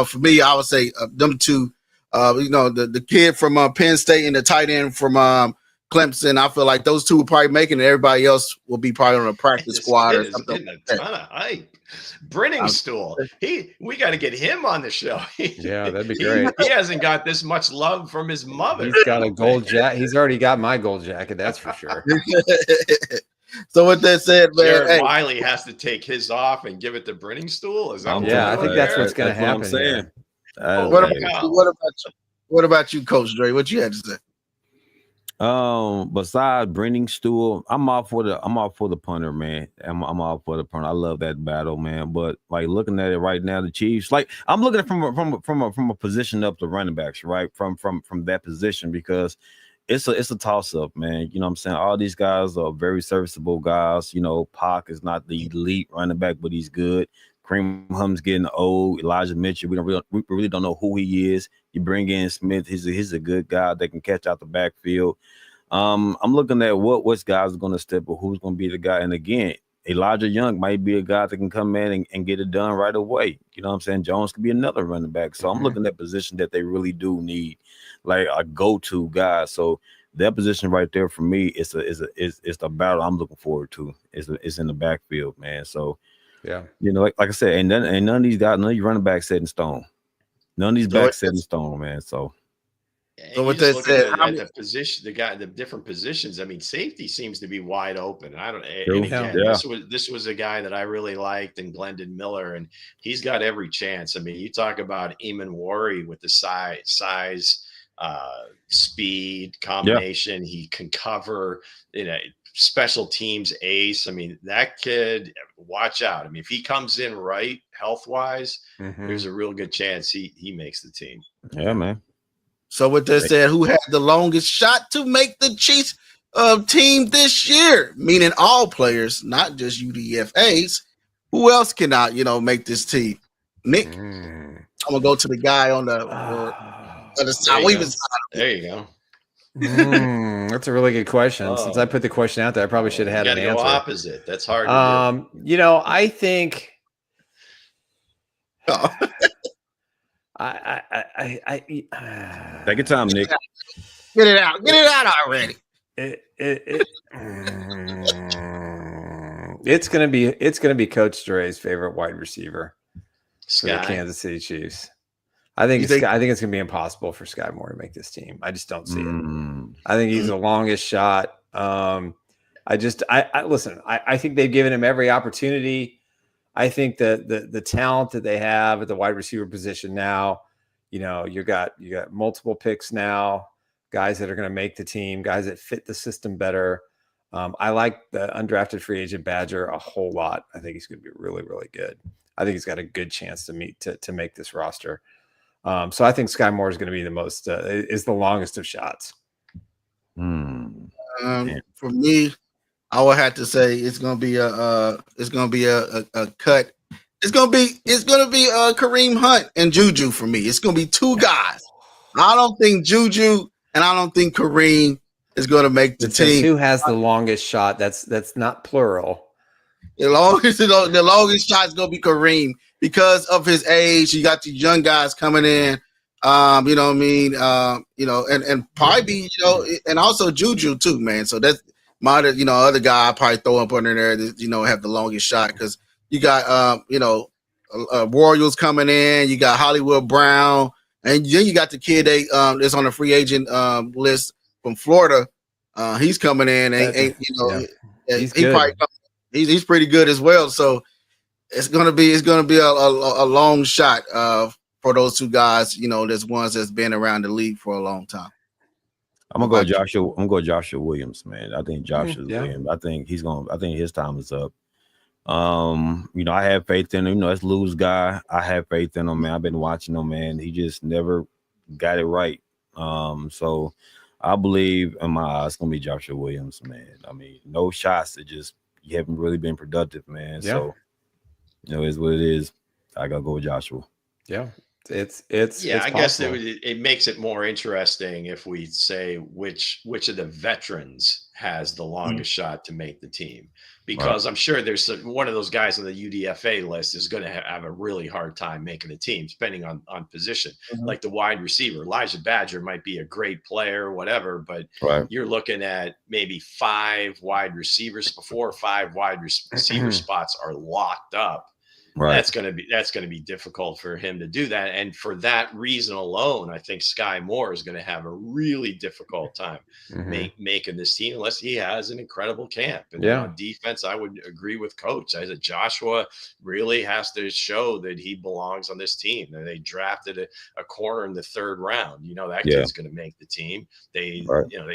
for me, I would say them two, the kid from Penn State and the tight end from Clemson. I feel like those two will probably make it, and everybody else will be probably on a practice squad or something. A ton of hype. Brenningstall. We got to get him on the show. Yeah, that'd be great. He hasn't got this much love from his mother. He's got a gold jacket. He's already got my gold jacket. That's for sure. So with that said, man, Jared Wiley has to take his off and give it to Brenningstall. Is that I think that's what's going to happen. What about you, Coach Dre? What you had to say? Besides Brenningstall, I'm all for the punter, man. I'm all for the punter. I love that battle, man. But like looking at it right now, the Chiefs, like I'm looking at it from a position up the running backs, right? From that position, because it's a toss up, man. You know what I'm saying? All these guys are very serviceable guys. Pac is not the elite running back, but he's good. Kareem Hunt's getting old. Elijah Mitchell, we really don't know who he is. You bring in Smith, he's a good guy that can catch out the backfield. I'm looking at what guys are going to step or who's going to be the guy. And again, Elijah Young might be a guy that can come in and get it done right away. You know what I'm saying? Jones could be another running back. So I'm looking at position that they really do need, like a go-to guy. So that position right there for me is the battle I'm looking forward to. It's in the backfield, man. So yeah, like I said, and none of these guys, none of these running backs set in stone. None of these backs set in stone, man. So with that said, the different positions. I mean, safety seems to be wide open. This was a guy that I really liked, and Glendon Miller, and he's got every chance. I mean, you talk about Eamon Worry with the size, speed combination. He can cover, special teams ace. I mean, that kid, watch out. I mean, if he comes in right health-wise, there's a real good chance he makes the team. Yeah, man. So with that said, who had the longest shot to make the Chiefs team this year? Meaning all players, not just UDFAs. Who else can make this team? Nick. I'm gonna go to the guy on the other side. There you go. That's a really good question. Since I put the question out there, I probably should have had an answer. Go opposite. That's hard to do. I think Take your time, Nick. Get it out already. It's gonna be Coach Dre's favorite wide receiver for the Kansas City Chiefs. I think it's gonna be impossible for Sky Moore to make this team. I just don't see it. I think he's the longest shot. I think they've given him every opportunity. I think that the talent that they have at the wide receiver position now, you got multiple picks now, guys that are going to make the team, guys that fit the system better. I like the undrafted free agent Badger a whole lot. I think he's going to be really, really good. I think he's got a good chance to make this roster. So I think Sky Moore is going to be is the longest of shots. For me, I would have to say it's gonna be a cut. It's gonna be Kareem Hunt and Juju for me. It's gonna be two guys. I don't think Juju and I don't think Kareem is gonna make the team. Who has the longest shot? That's not plural. The longest shot is gonna be Kareem because of his age. You got these young guys coming in. You know what I mean? And probably be, and also Juju too, man. So that's my, other guy I probably throw up under there that, have the longest shot because you got, Royals coming in, you got Hollywood Brown, and then you got the kid that's on the free agent list from Florida. He's coming in, he's pretty good as well. So it's gonna be a long shot for those two guys. There's ones that's been around the league for a long time. I'm gonna go Joshua Williams, man. I think Williams. I think his time is up. I have faith in him. That's Lou's guy. I have faith in him, man. I've been watching him, man. He just never got it right. So I believe in my eyes it's gonna be Joshua Williams, man. I mean, no shots. You haven't really been productive, man. Yeah. So it's what it is. I gotta go with Joshua. Yeah. I guess it makes it more interesting if we say which of the veterans has the longest shot to make the team, because I'm sure there's one of those guys on the UDFA list is going to have a really hard time making the team, depending on position. Like the wide receiver, Elijah Badger might be a great player, whatever, but you're looking at maybe 5 wide receivers, 4 or 5 wide receiver spots are locked up. Right. That's going to be difficult for him to do that. And for that reason alone, I think Sky Moore is going to have a really difficult time making this team unless he has an incredible camp. And on defense, I would agree with Coach. I said Joshua really has to show that he belongs on this team. They drafted a corner in the 3rd round. That kid's going to make the team. They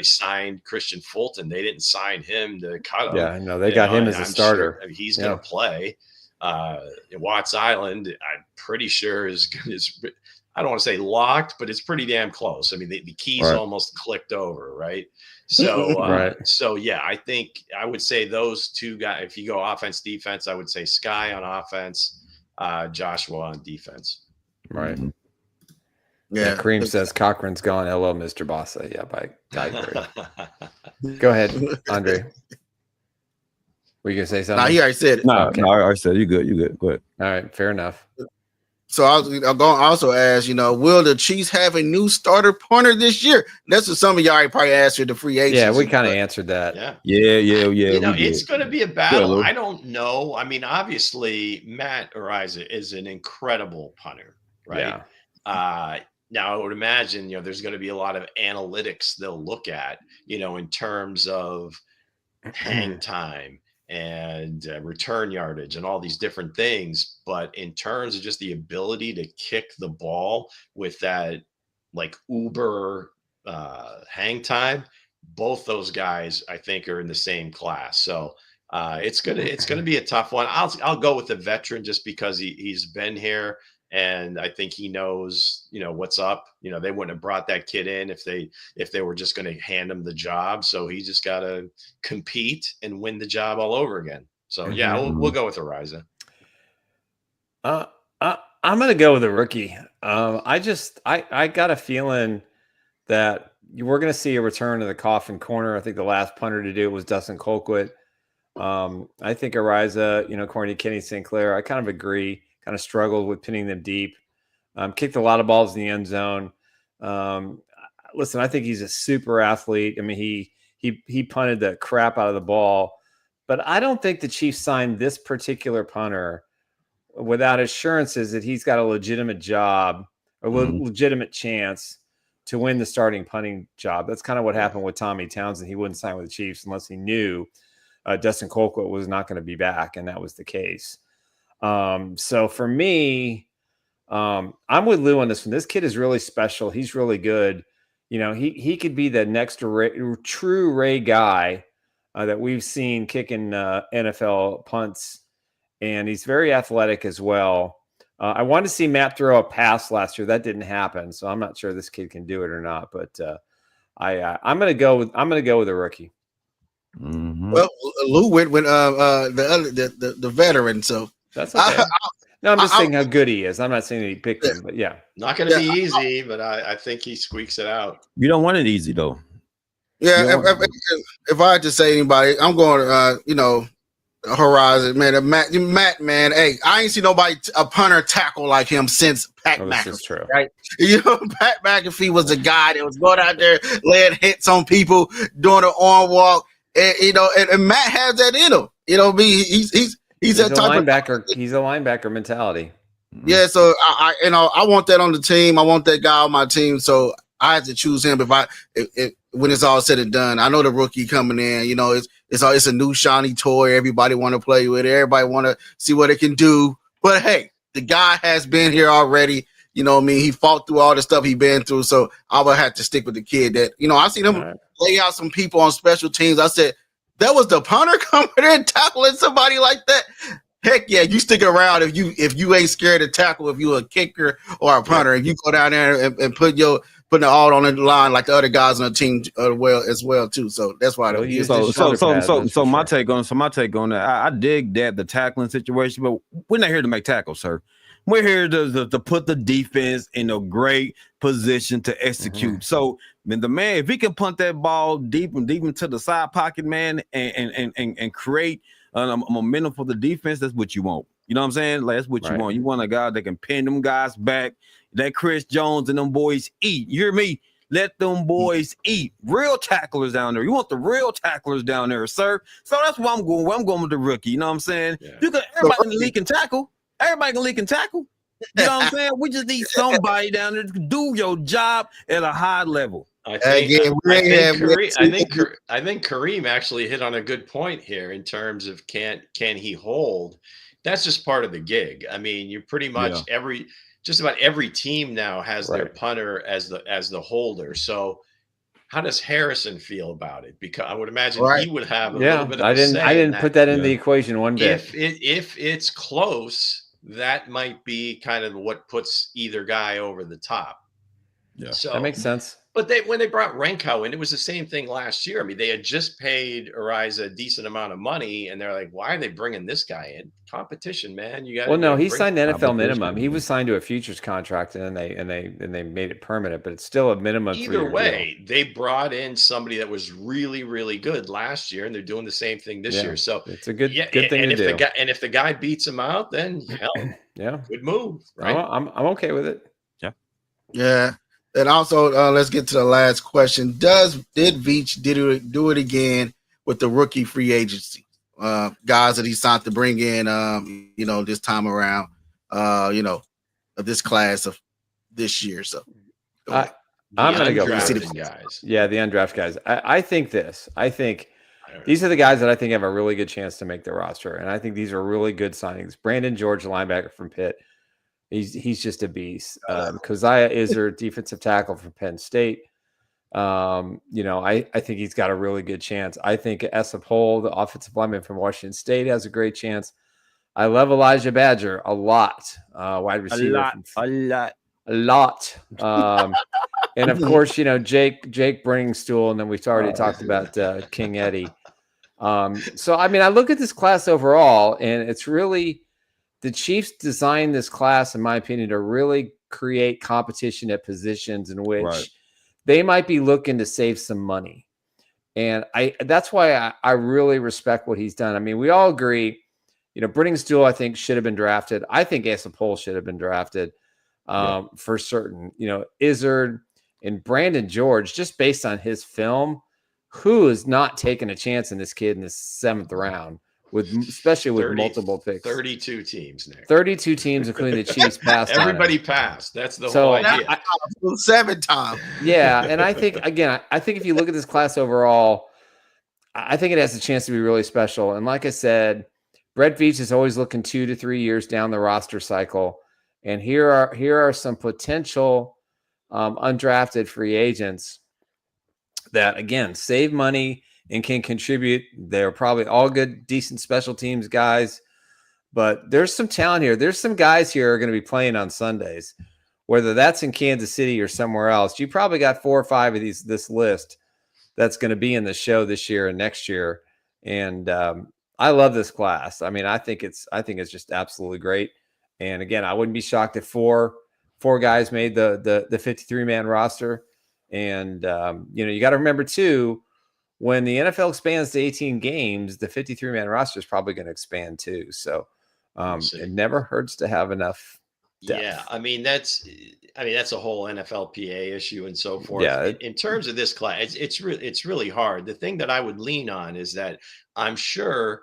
signed Christian Fulton. They didn't sign him to cut him. Yeah, no, they got him as a starter. Sure he's going to play. Watts Island, I'm pretty sure is I don't want to say locked, but it's pretty damn close. I mean, the keys almost clicked over, right? So, so yeah, I think I would say those two guys. If you go offense, defense, I would say Sky on offense, Joshua on defense. Right. Yeah. Kareem says Cochran's gone. Hello, Mr. Bossa. Yeah, I agree. Go ahead, Andre. Were you gonna say something? No, he already said it. No, I already said it. You good. Go ahead. All right, fair enough. So I'm going to also ask, will the Chiefs have a new starter punter this year? That's what some of y'all already probably answered the free agents. Yeah, we kind of answered that. Yeah. It's going to be a battle. I don't know. I mean, obviously, Matt Ariza is an incredible punter, right? Yeah. Now, I would imagine, there's going to be a lot of analytics they'll look at, in terms of hang time and return yardage and all these different things. But in terms of just the ability to kick the ball with that like uber hang time, both those guys I think are in the same class. So it's gonna be a tough one. I'll go with the veteran just because he's been here. And I think he knows, what's up. They wouldn't have brought that kid in if they were just going to hand him the job. So he just got to compete and win the job all over again. So yeah, we'll go with Ariza. I'm going to go with a rookie. I got a feeling that we're going to see a return to the coffin corner. I think the last punter to do it was Dustin Colquitt. I think Ariza, according to Kenny Sinclair, I kind of agree, kind of struggled with pinning them deep. Kicked a lot of balls in the end zone. Listen, I think he's a super athlete. I mean, he punted the crap out of the ball, but I don't think the Chiefs signed this particular punter without assurances that he's got a legitimate job or legitimate chance to win the starting punting job. That's kind of what happened with Tommy Townsend. He wouldn't sign with the Chiefs unless he knew Dustin Colquitt was not going to be back, and that was the case. So for me, I'm with Lou on this one. This kid is really special. He's really good. He could be the next true Ray guy that we've seen kicking NFL punts, and he's very athletic as well. I wanted to see Matt throw a pass last year. That didn't happen, so I'm not sure this kid can do it or not. But I'm going to go with a rookie. Mm-hmm. Well, Lou went with the veteran, so that's okay. No, I'm just saying how good he is. I'm not saying that he picked him, but yeah. Not going to be easy, but I think he squeaks it out. You don't want it easy, though. Yeah, if I had to say anybody, I'm going Horizon, man. Matt, man. Hey, I ain't seen nobody a punter tackle like him since Pat McAfee. This is true. Right? Pat McAfee was the guy that was going out there laying hits on people, doing an arm walk, and and Matt has that in him. He's that type linebacker. He's a linebacker mentality. Yeah, so I want that on the team. I want that guy on my team. So I have to choose him if when it's all said and done. I know the rookie coming in. It's a new shiny toy. Everybody want to play with it. Everybody want to see what it can do. But hey, the guy has been here already. He fought through all the stuff he been through. So I would have to stick with the kid that I seen him lay out some people on special teams. I said, that was the punter coming in and tackling somebody like that. Heck yeah, you stick around if you ain't scared to tackle, if you a kicker or a punter, if you go down there and putting it all on the line like the other guys on the team as well too. So that's why. So my take on that, I dig that the tackling situation, but we're not here to make tackles, sir. We're here to put the defense in a great position to execute. Mm-hmm. So the man, if he can punt that ball deep into the side pocket, man, and create a momentum for the defense, that's what you want. You know what I'm saying? Like, that's what you want. You want a guy that can pin them guys back. Let Chris Jones and them boys eat. You hear me? Let them boys eat. Real tacklers down there. You want the real tacklers down there, sir. So that's why I'm going. I'm going with the rookie. You know what I'm saying? Yeah. Everybody in the league can tackle. Everybody can leak and tackle. You know what I'm saying? We just need somebody down there to do your job at a high level. I think Kareem actually hit on a good point here in terms of can he hold? That's just part of the gig. I mean, you pretty much just about every team now has their punter as the holder. So how does Harrison feel about it? Because I would imagine he would have a little bit of I didn't put that in the equation one bit. If it's close, that might be kind of what puts either guy over the top. Yeah, so that makes sense. But when they brought Renko in, it was the same thing last year. I mean, they had just paid Ariza a decent amount of money, and they're like, "Why are they bringing this guy in? Competition, man! You got." Well, no, he signed NFL minimum. He was signed to a futures contract, and they made it permanent. But it's still a minimum. Either way, they brought in somebody that was really, really good last year, and they're doing the same thing this year. So it's a good thing to do. If the guy beats him out, then hell, good move, right? I'm okay with it. Yeah. And also, let's get to the last question. Did Veach do it again with the rookie free agency? Guys that he signed to bring in, this time around, this class of this year. So I'm going to go with guys. Yeah, the undrafted guys. I think these are the guys that I think have a really good chance to make the roster. And I think these are really good signings. Brandon George, linebacker from Pitt. He's just a beast. Keziah Izzard, defensive tackle from Penn State. I think he's got a really good chance. I think Essa Pohl, the offensive lineman from Washington State, has a great chance. I love Elijah Badger a lot. Wide receiver. A lot. And of course, Jake Bringstool, and then we've already talked about King Eddie. So I mean, I look at this class overall, and it's really the Chiefs designed this class, in my opinion, to really create competition at positions in which they might be looking to save some money. And that's why I really respect what he's done. I mean, we all agree, Brittingstool, I think, should have been drafted. I think Asa Pohl should have been drafted for certain. Izzard and Brandon George, just based on his film, who is not taking a chance in this kid in the 7th round, especially with multiple picks. 32 teams, Nick. 32 teams, including the Chiefs, passed. Everybody passed. That's the whole idea. 7 times. Yeah, and I think if you look at this class overall, I think it has a chance to be really special. And like I said, Brett Veach is always looking 2 to 3 years down the roster cycle. And here are some potential undrafted free agents that, again, save money and can contribute. They're probably all good, decent special teams guys, but there's some talent here. There's some guys here who are going to be playing on Sundays, whether that's in Kansas City or somewhere else. You probably got 4 or 5 of this list that's going to be in the show this year and next year. And I love this class. I mean, I think it's just absolutely great. And again, I wouldn't be shocked if four guys made the 53-man roster. And you got to remember too, when the NFL expands to 18 games, the 53-man roster is probably going to expand too. So it never hurts to have enough depth. Yeah, I mean that's a whole NFLPA issue and so forth. Yeah, in terms of this class, it's really hard. The thing that I would lean on is that I'm sure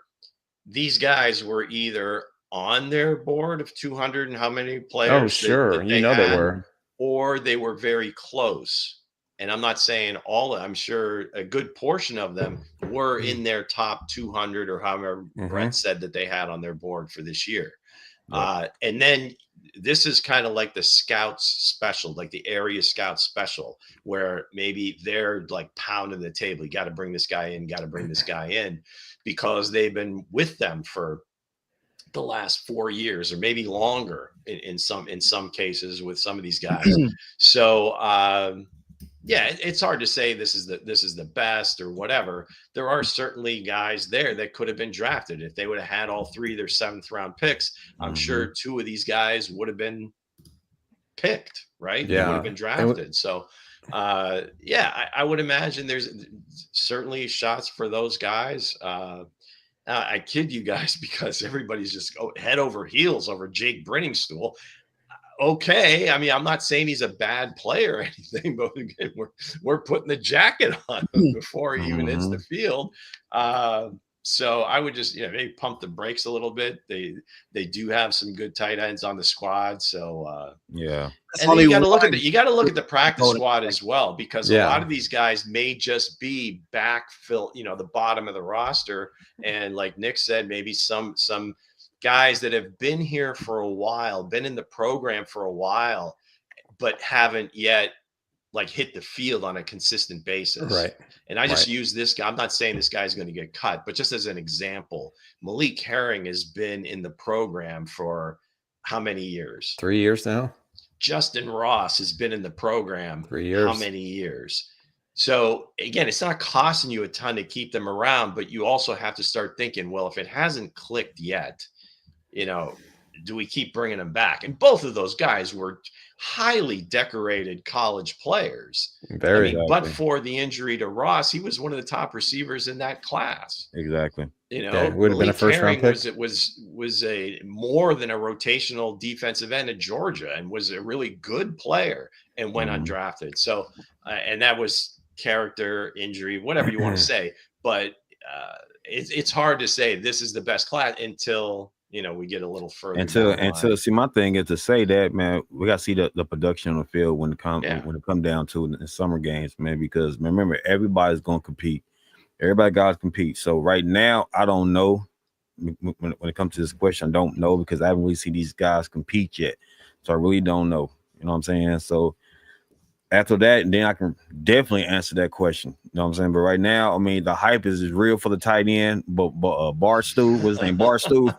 these guys were either on their board of 200 and how many players. Oh, sure, they they were, or they were very close. And I'm not saying all. I'm sure a good portion of them were in their top 200 or however Brett said that they had on their board for this year. Yeah. And then this is kind of like the scouts special, like the area scout special, where maybe they're like pounding the table. You got to bring this guy in, got to bring this guy in, because they've been with them for the last 4 years or maybe longer in some cases with some of these guys. So yeah, it's hard to say this is the best or whatever. There are certainly guys there that could have been drafted if they would have had all 3 of their 7th round picks. I'm sure 2 of these guys would have been picked, right? Yeah, they would have been drafted. So yeah, I would imagine there's certainly shots for those guys. I kid you guys because everybody's just head over heels over Jake Brittingstool. Okay, I mean, I'm not saying he's a bad player or anything, but again, we're putting the jacket on him before he even hits the field. So I would just maybe pump the brakes a little bit. They do have some good tight ends on the squad, so yeah. And you got to look at the practice squad as well, because a lot of these guys may just be backfill, the bottom of the roster, and like Nick said, maybe some guys that have been here for a while, been in the program for a while, but haven't yet like hit the field on a consistent basis. Right. And I just use this guy. I'm not saying this guy's going to get cut, but just as an example, Malik Herring has been in the program for how many years? 3 years now. Justin Ross has been in the program 3 years. How many years? So again, it's not costing you a ton to keep them around, but you also have to start thinking, well, if it hasn't clicked yet, do we keep bringing them back? And both of those guys were highly decorated college players. But for the injury to Ross, he was one of the top receivers in that class. Exactly. Would have been a first round pick. Was a more than a rotational defensive end at Georgia and was a really good player and went undrafted. So, and that was character, injury, whatever you want to say. But it's hard to say this is the best class until we get a little further. Until see, my thing is to say that, man, we got to see the production on the field when it come down to it in summer games, man. Because remember, everybody's going to compete. Everybody got to compete. So right now, I don't know. When it comes to this question, I don't know because I haven't really seen these guys compete yet. So I really don't know. You know what I'm saying? So after that, then I can definitely answer that question. You know what I'm saying? But right now, I mean, the hype is real for the tight end. But Barstool, what's his name? Barstool.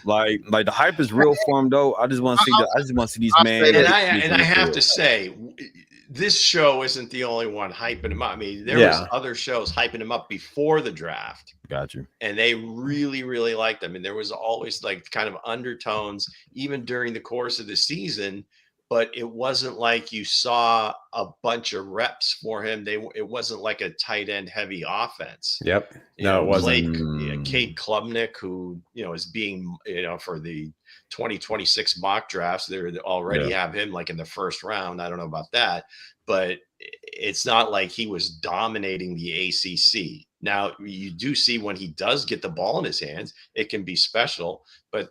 Like the hype is real for him, though. I just want to see these men. And I have to say, this show isn't the only one hyping him up. I mean, there was other shows hyping him up before the draft. Got you. And they really, really liked him. And there was always like kind of undertones, even during the course of the season. But it wasn't like you saw a bunch of reps for him. It wasn't like a tight end heavy offense. Yep. No, it wasn't. Kate Klubnik, who is being for the 2026 mock drafts, they already have him like in the first round. I don't know about that, but it's not like he was dominating the ACC. Now you do see when he does get the ball in his hands, it can be special, but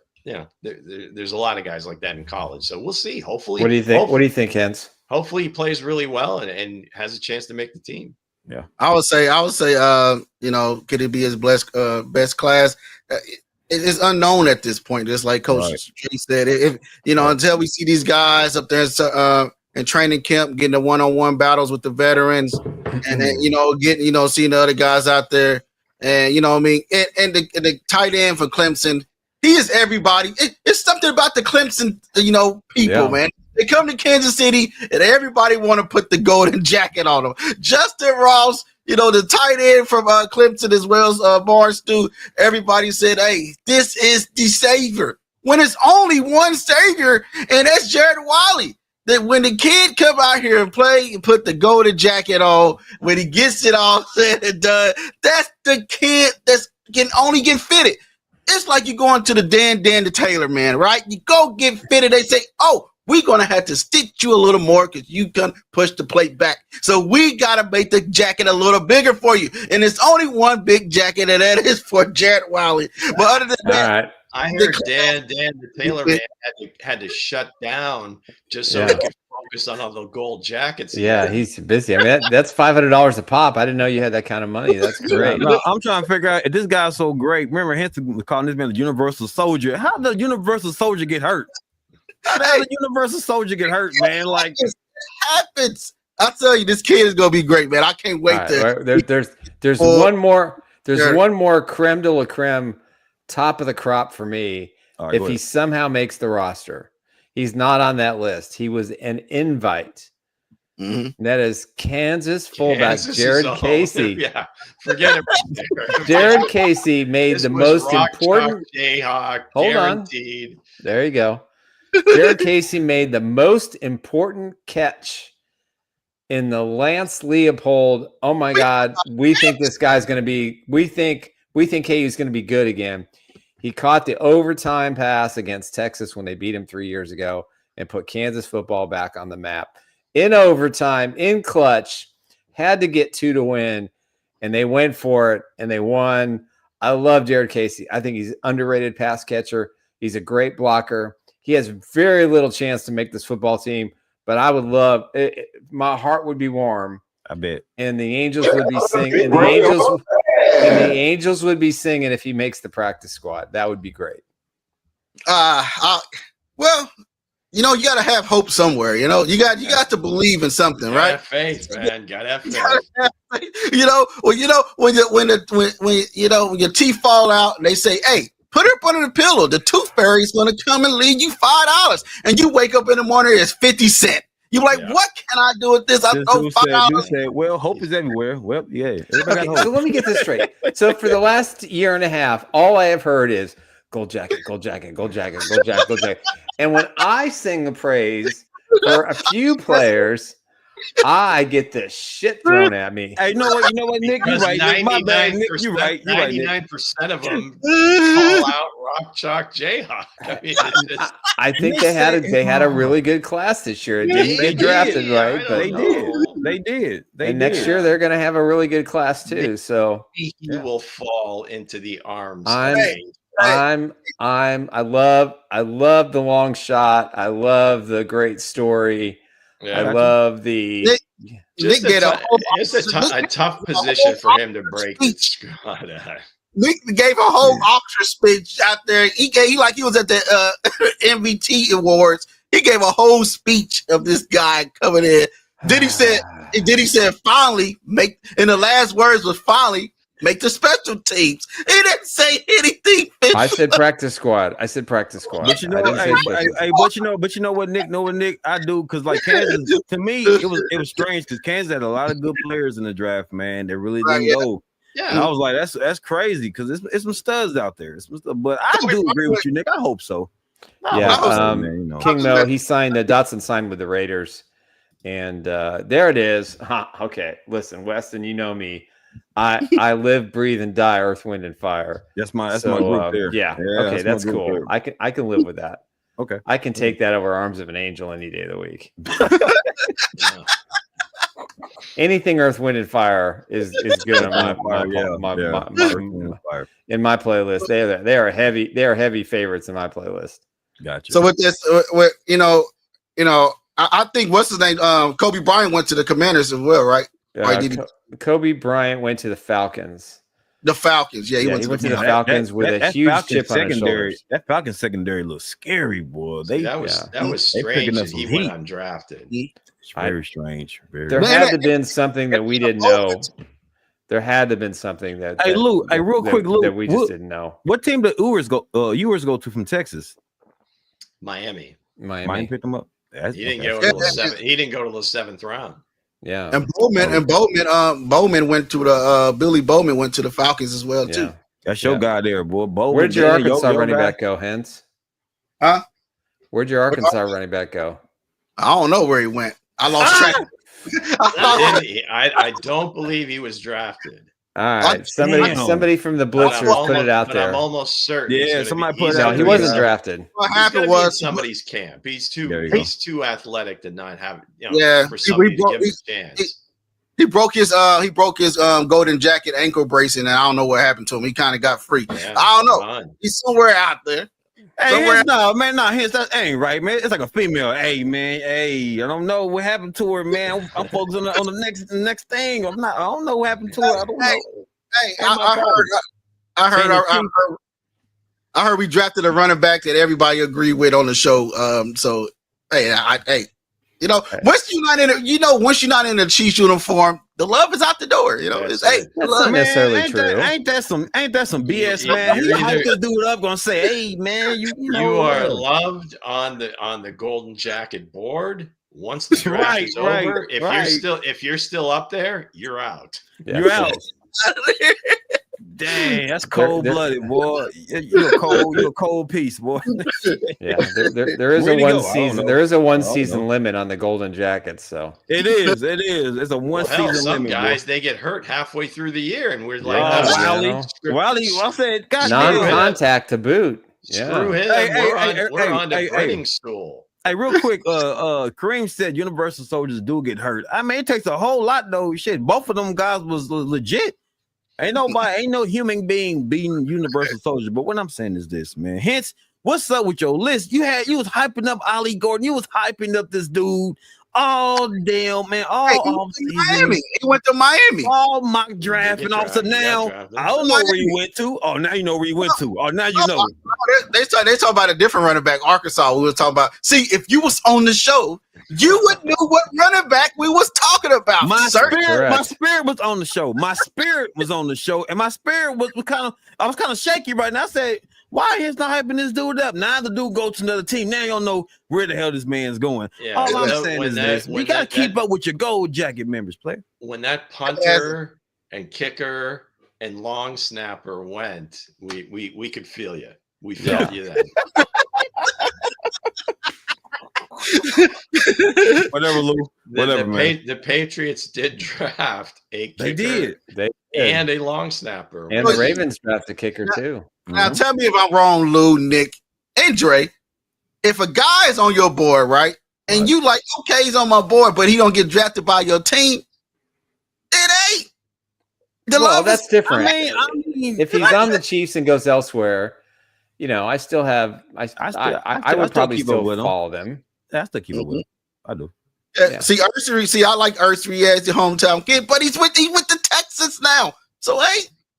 there's a lot of guys like that in college. So we'll see. Hopefully. What do you think? What do you think, Hense? Hopefully he plays really well and has a chance to make the team. Yeah. I would say, could it be his best class? It is unknown at this point. Just like Coach Tree said, until we see these guys up there in training camp, getting the one-on-one battles with the veterans, and then, seeing the other guys out there, and, and the tight end for Clemson, he is everybody. It's something about the Clemson, people, man. They come to Kansas City and everybody want to put the golden jacket on them. Justin Ross, the tight end from Clemson as well as Barstool. Everybody said, "Hey, this is the savior." When it's only one savior, and that's Jared Wiley. That when the kid come out here and play and put the golden jacket on, when he gets it all said and done, that's the kid that's can only get fitted. It's like you going to the Dan the Taylor, man, right? You go get fitted. They say, "Oh, we're going to have to stitch you a little more because you can push the plate back. So we got to make the jacket a little bigger for you." And it's only one big jacket, and that is for Jared Wiley. But other than that, I heard Dan the Taylor man had to shut down just so he could focus on all the gold jackets. Yeah, he's busy. I mean, that's $500 a pop. I didn't know you had that kind of money. That's great. No, I'm trying to figure out if this guy's so great. Remember, Hense was calling this man the Universal Soldier. How did the Universal Soldier get hurt? How did the Universal Soldier get hurt, man? Like, it happens. I tell you, this kid is gonna be great, man. I can't wait There's one more. There's one more creme de la creme, top of the crop for me. Right, if he somehow makes the roster, he's not on that list. He was an invite. Mm-hmm. That is Kansas fullback Jared Casey. Yeah, forget it. Jared Casey made the most important. Jayhawk, hold guaranteed. on. There you go. Jared Casey made the most important catch in the Lance Leopold. Oh my God, we think this guy's going to be. We think KU's going to be good again. He caught the overtime pass against Texas when they beat him 3 years ago and put Kansas football back on the map. In overtime, in clutch, had to get 2 to win, and they went for it, and they won. I love Jared Casey. I think he's an underrated pass catcher. He's a great blocker. He has very little chance to make this football team, but I would love it. My heart would be warm. I bet. And the Angels would be singing. And the Angels would be singing if he makes the practice squad. That would be great. Well, you got to have hope somewhere. You got to believe in something, right? Have faith, man. Got to have faith. When your teeth fall out and they say, "Hey, put it up under the pillow. The tooth fairy is going to come and leave you $5." And you wake up in the morning, it's 50 cents. You're like, what can I do with this? I owe $5. Well, hope is everywhere. Well, yeah. Okay, so let me get this straight. So for the last year and a half, all I have heard is gold jacket, gold jacket, gold jacket, gold jacket, gold jacket. And when I sing the praise for a few players, I get the shit thrown at me. Hey, you know what, Nick? You're right. My bad, Nick. You're right. 99% of them call out Rock Chalk Jayhawk. I think they had a really good class this year. It didn't get drafted right, but they did. And next year they're going to have a really good class too. So you will fall into the arms. I love the long shot. I love the great story. Yeah. I love the. It's a tough position for him to break. Nick gave a whole Oxford speech out there. He was at the MVT Awards. He gave a whole speech of this guy coming in. Then he said, finally make. And the last words was finally make the special teams. He didn't say anything. I said practice squad. But you know, but you know what, Nick, I do, because like Kansas, to me, it was strange because Kansas had a lot of good players in the draft, man. They really didn't go. Yeah, and I was like, that's crazy because it's some studs out there. But I do agree with you, Nick. I hope so. King Mo, he signed. Dotson signed with the Raiders, and there it is. Okay, listen, Weston, you know me. I live, breathe, and die Earth, Wind, and Fire. That's my group there. Yeah. Okay, that's cool. There. I can live with that. Okay. I can take that over Arms of an Angel any day of the week. Anything Earth, Wind, and Fire is good on in my playlist. They are heavy favorites in my playlist. Gotcha. So with this, I think what's his name? Kobe Bryant went to the Commanders as well, right? Kobe Bryant went to the Falcons. The Falcons, he went to the Falcons with a huge chip on his shoulders. That Falcons secondary looks scary, boy. That was strange that he went undrafted. It's very strange. There had to have been something that we didn't know. There had to have been something that. Hey, Lou. Hey, real quick, Lou. That we just didn't know. What team did Ewers go to from Texas? Miami picked him up. He didn't go to the 7th round. Yeah, and Bowman went to the Billy Bowman went to the Falcons as well too. That's your guy there, boy. Bowman. Where'd your Arkansas running back go, Hense? Huh? Where'd your Arkansas running back go? I don't know where he went. I lost track. I don't believe he was drafted. All right, somebody from the Blitzers put it out there. I'm almost certain. Yeah, somebody put it out. He wasn't drafted. What happened was somebody's camp. He's too athletic to not have. For somebody to give him a chance. He broke his golden jacket ankle brace, and I don't know what happened to him. He kind of got free. Yeah, I don't know. Fun. He's somewhere out there. Hey, Hence, that ain't right, man. It's like a female. Hey, man. Hey, I don't know what happened to her, man. I'm focused on the next thing. I don't know what happened to her. I don't know. Hey, I heard we drafted a running back that everybody agreed with on the show. So once you're not in a Chiefs uniform, the love is out the door. That's not necessarily true. Ain't that some BS, man? He hyped this dude up, gonna say, "Hey, man, you are loved on the golden jacket board. Once the draft is over, if you're still up there, you're out. You're out." Dang, that's cold-blooded, boy. You're a cold piece, boy. Yeah, there is a one season. There is a one season limit on the golden jackets. So it is. It's a one season limit. Some guys they get hurt halfway through the year, and we're like, Wiley, I said, God, non-contact to boot. Screw him. We're on the training stool. Hey, real quick, Kareem said Universal Soldiers do get hurt. I mean, it takes a whole lot though. Shit, both of them guys was legit. Ain't no human being beating Universal Soldier. But what I'm saying is this, man. Hence, what's up with your list? You was hyping up Ollie Gordon. You was hyping up this dude all damn, man. Miami. He went to Miami. All mock draft and all. So now I don't know where he went to. Oh, now you know where he went to. Oh, now you know. They talk about a different running back, Arkansas. We were talking about. See, if you was on the show, you would know what running back we was talking about. My spirit was on the show. My spirit was on the show, and my spirit was I was kind of shaky right now. I said, why is not hyping this dude up? Now the dude goes to another team. Now you don't know where the hell this man's going. Yeah, all I'm saying is this: we got to keep up with your gold jacket members, player. When that punter and kicker and long snapper went, we could feel you. We felt you then. Whatever, Lou. Whatever, man. The Patriots did draft a kicker. They did. And a long snapper. And the Ravens draft a kicker too. Now tell me if I'm wrong, Lou, Nick, and Dre. If a guy is on your board, right, and you like, okay, he's on my board, but he don't get drafted by your team, it ain't. That's different. I mean, if he's on the Chiefs and goes elsewhere, I still have. I would probably still follow them. I still keep it with him. I do. Yeah. See, I like Ursary as the hometown kid, but he's with the Texans now. So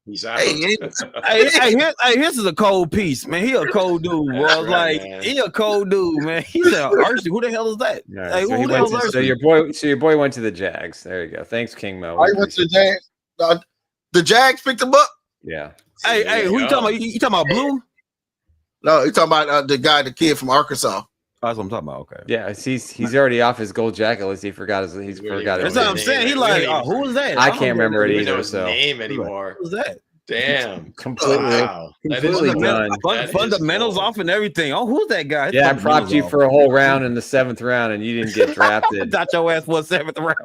he's out. This is a cold piece, man. He a cold dude, bro. He a cold dude, man. He said Ursary. Who the hell is that? Yeah, so your boy went to the Jags. There you go. Thanks, King Mo. I went to the Jags. The Jags picked him up. Yeah. Hey, who you talking about? You talking about Blue? No, you're talking about the kid from Arkansas. That's what I'm talking about. Okay. Yeah, he's already off his gold jacket list. He forgot his. He's forgot That's it. what I'm saying. He like, who was that? I can't remember it either. His So name anymore. Who was that? Damn. Completely, Wow. completely done. Fundamentals off and everything. Oh, who's that guy? Yeah, I propped you for a whole round in the 7th round, and you didn't get drafted. Thought your ass was 7th round.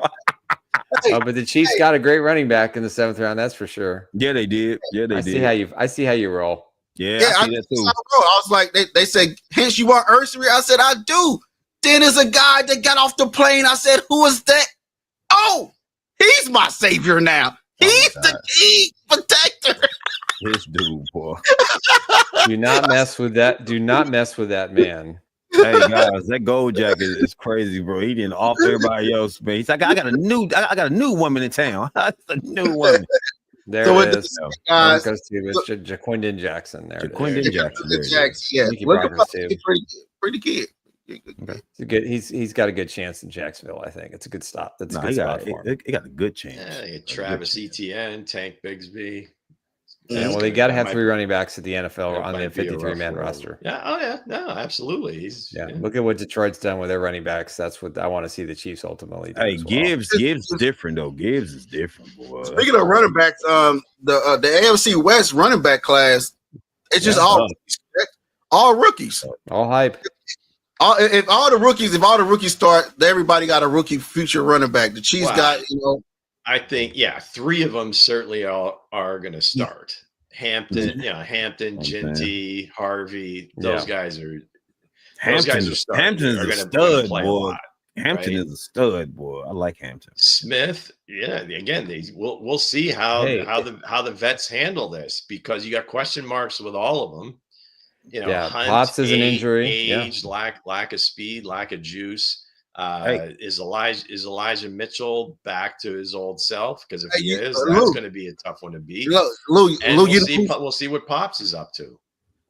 Oh, but the Chiefs got a great running back in the 7th round. That's for sure. Yeah, they did. Yeah, they did. I see how you roll. Yeah, I see that too. I was like, they said, Hense, you want Ursary? I said, I do. Then there's a guy that got off the plane. I said, who is that? Oh, he's my savior now. He's the key protector. This dude, boy. Do not mess with that. Do not mess with that man. Hey guys, that gold jacket is crazy, bro. He didn't off everybody else, man. He's like, I got a new woman in town. That's a new woman. There So it with is. guys, Goes to Jaquindon Jackson. There. Jaquindon Jackson. There it is. Jackson, yeah. Mickey Look Brockers, at too. pretty kid. It's good. He's got a good chance in Jacksonville. I think it's a good stop. That's a good spot for him. He got a good chance. Yeah, you got Travis Etienne, Tank Bigsby. Yeah, well, they got to have 3 running backs at the NFL on the might be a 53-man rough roster. Yeah. Oh yeah. No, absolutely. Look at what Detroit's done with their running backs. That's what I want to see the Chiefs ultimately do. Hey, as well. Gibbs is different though. Gibbs is different, boy. Speaking of running backs, the AFC West running back class, it's just all rookies. All hype. If all the rookies start, everybody got a rookie future running back. The Chiefs got, I think, 3 of them certainly are going to start. Hampton, Genty, Harvey. Those guys are. Hampton is a stud, boy. Hampton is a stud, boy. I like Hampton. Smith, again, we'll see how the vets handle this, because you got question marks with all of them. Hunt, Potts is an injury. Age, lack of speed, lack of juice. Is Elijah Mitchell back to his old self? Because if he is, that's going to be a tough one to beat. Lou, we'll see what Pops is up to.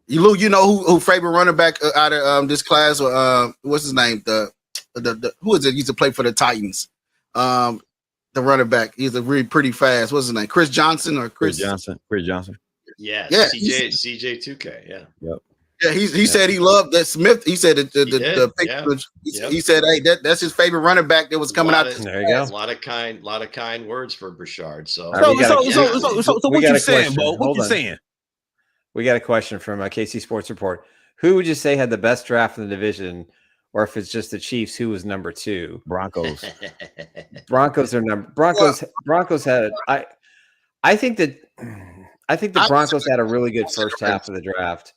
Lou, you know who favorite running back out of this class? Or what's his name? The who is it? He used to play for the Titans. The running back. He's a really pretty fast. What's his name? Chris Johnson. Chris Johnson. Yeah. CJ 2K. Yeah. Yep. Yeah, he said he loved that Smith. He said he said, hey, that's his favorite running back that was coming out. There you go. A lot of kind words for Brashard. So what you saying, Bo? What you saying? We got a question from KC Sports Report. Who would you say had the best draft in the division, or if it's just the Chiefs, who was number 2? Broncos. Broncos had. I think the Broncos had a really good first half of the draft.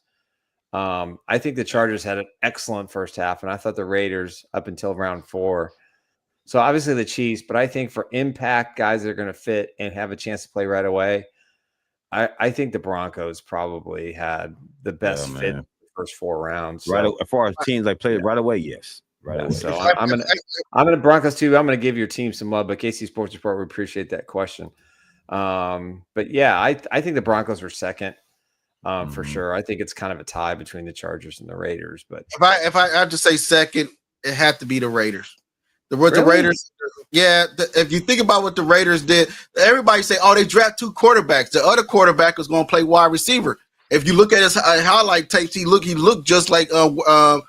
I think the Chargers had an excellent first half, and I thought the Raiders up until round 4. So obviously the Chiefs, but I think for impact guys that are going to fit and have a chance to play right away, I think the Broncos probably had the best fit in the first 4 rounds. So, right, as far as teams like played right away, yes. Right away. So I'm gonna Broncos too. I'm gonna give your team some love, but KC Sports Report, we appreciate that question. But yeah, I think the Broncos were second. For sure. I think it's kind of a tie between the Chargers and the Raiders. But if I have to say second, it had to be the Raiders. The Raiders, if you think about what the Raiders did, everybody say, "Oh, they draft 2 quarterbacks." The other quarterback was going to play wide receiver. If you look at his highlight tapes, he looked just like that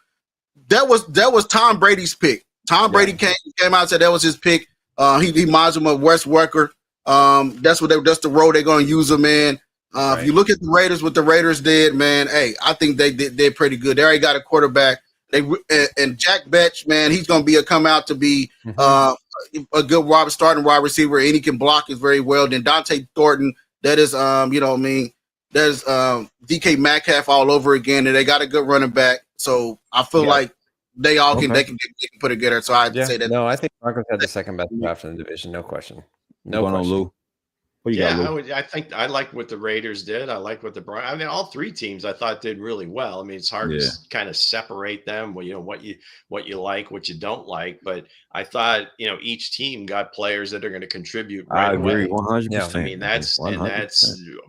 was Tom Brady's pick. Tom Brady came out and said that was his pick. He reminds him of Wes Welker. That's the role they're going to use him in. If you look at the Raiders, what the Raiders did, man, hey, I think they're pretty good. They already got a quarterback. And Jack Betch, man, he's going to come out to be a good starting wide receiver, and he can block it very well. Then Dante Thornton, that is, there's DK Metcalf all over again, and they got a good running back. So I feel like they all can put it together. So I'd say that. No, I think Broncos had the second best draft in the division. No question. No question. Lou? I think I like what the Raiders did. I like what all 3 teams I thought did really well. I mean, it's hard to kind of separate them. Well, what you like, what you don't like. But I thought, each team got players that are going to contribute right away. 100%. Yeah, I mean, that's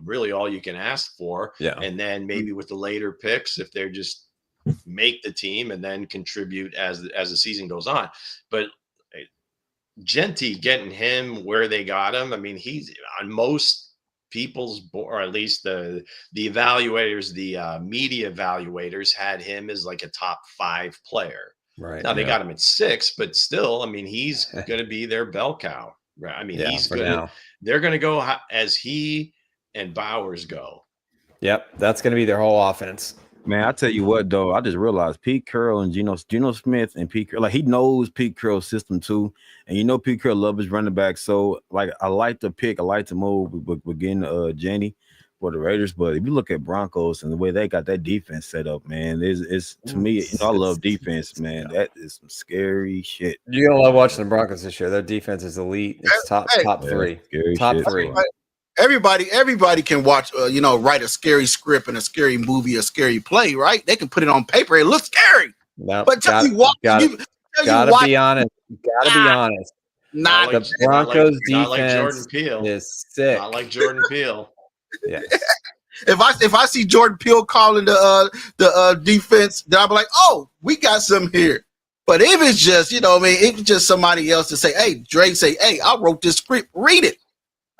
really all you can ask for. Yeah. And then maybe with the later picks, if they're just make the team and then contribute as the season goes on. But Genty, getting him where they got him, I mean, he's on most or at least the evaluators, the media evaluators had him as like a top 5 player. Right. Now they got him at 6, but still, I mean, he's going to be their bell cow. Right. I mean, they're going to go as he and Bowers go. Yep. That's going to be their whole offense. Man, I tell you what, though, I just realized Pete Carroll and Geno Smith and Pete Carroll, like he knows Pete Carroll's system too. And Pete Carroll loves his running back. So like I like to pick, I like to move with getting Jenny for the Raiders. But if you look at Broncos and the way they got that defense set up, man, it's to me, I love defense, man. That is some scary shit. You're gonna love watching the Broncos this year. Their defense is elite. It's top 3. Top shit. 3. Everybody can watch, write a scary script and a scary movie, a scary play, right? They can put it on paper. It looks scary. No, but gotta be honest. Gotta be honest. Not the Broncos defense like Jordan Peele. Is sick. Not like Jordan Peele. Yeah. If I see Jordan Peele calling the defense, then I'll be like, oh, we got some here. But if it's just, if it's just somebody else to say, hey, Drake say, hey, I wrote this script, read it.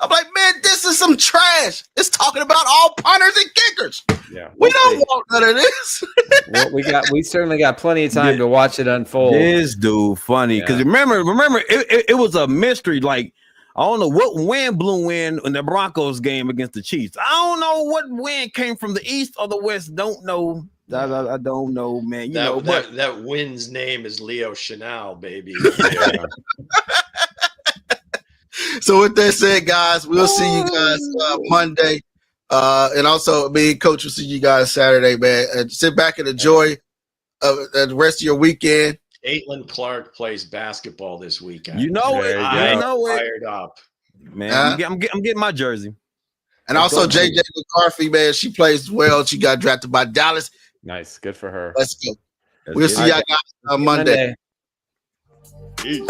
I'm like, man, this is some trash. It's talking about all punters and kickers. Yeah, we don't want none of this. Well, we certainly got plenty of time to watch it unfold. This dude funny because remember, it was a mystery. Like I don't know what wind blew in the Broncos game against the Chiefs. I don't know what wind came from the east or the west. Don't know. I don't know, man. That wind's name is Leo Chanel, baby. Yeah. So with that said, guys, we'll see you guys Monday. And also, me and Coach will see you guys Saturday, man. And sit back and enjoy the rest of your weekend. Caitlin Clark plays basketball this weekend. You know it. I know it. Fired up. Man, I'm getting my jersey. And also, JJ McCarthy, man, she plays well. She got drafted by Dallas. Nice. Good for her. Let's go. We'll see y'all guys on Monday. Peace.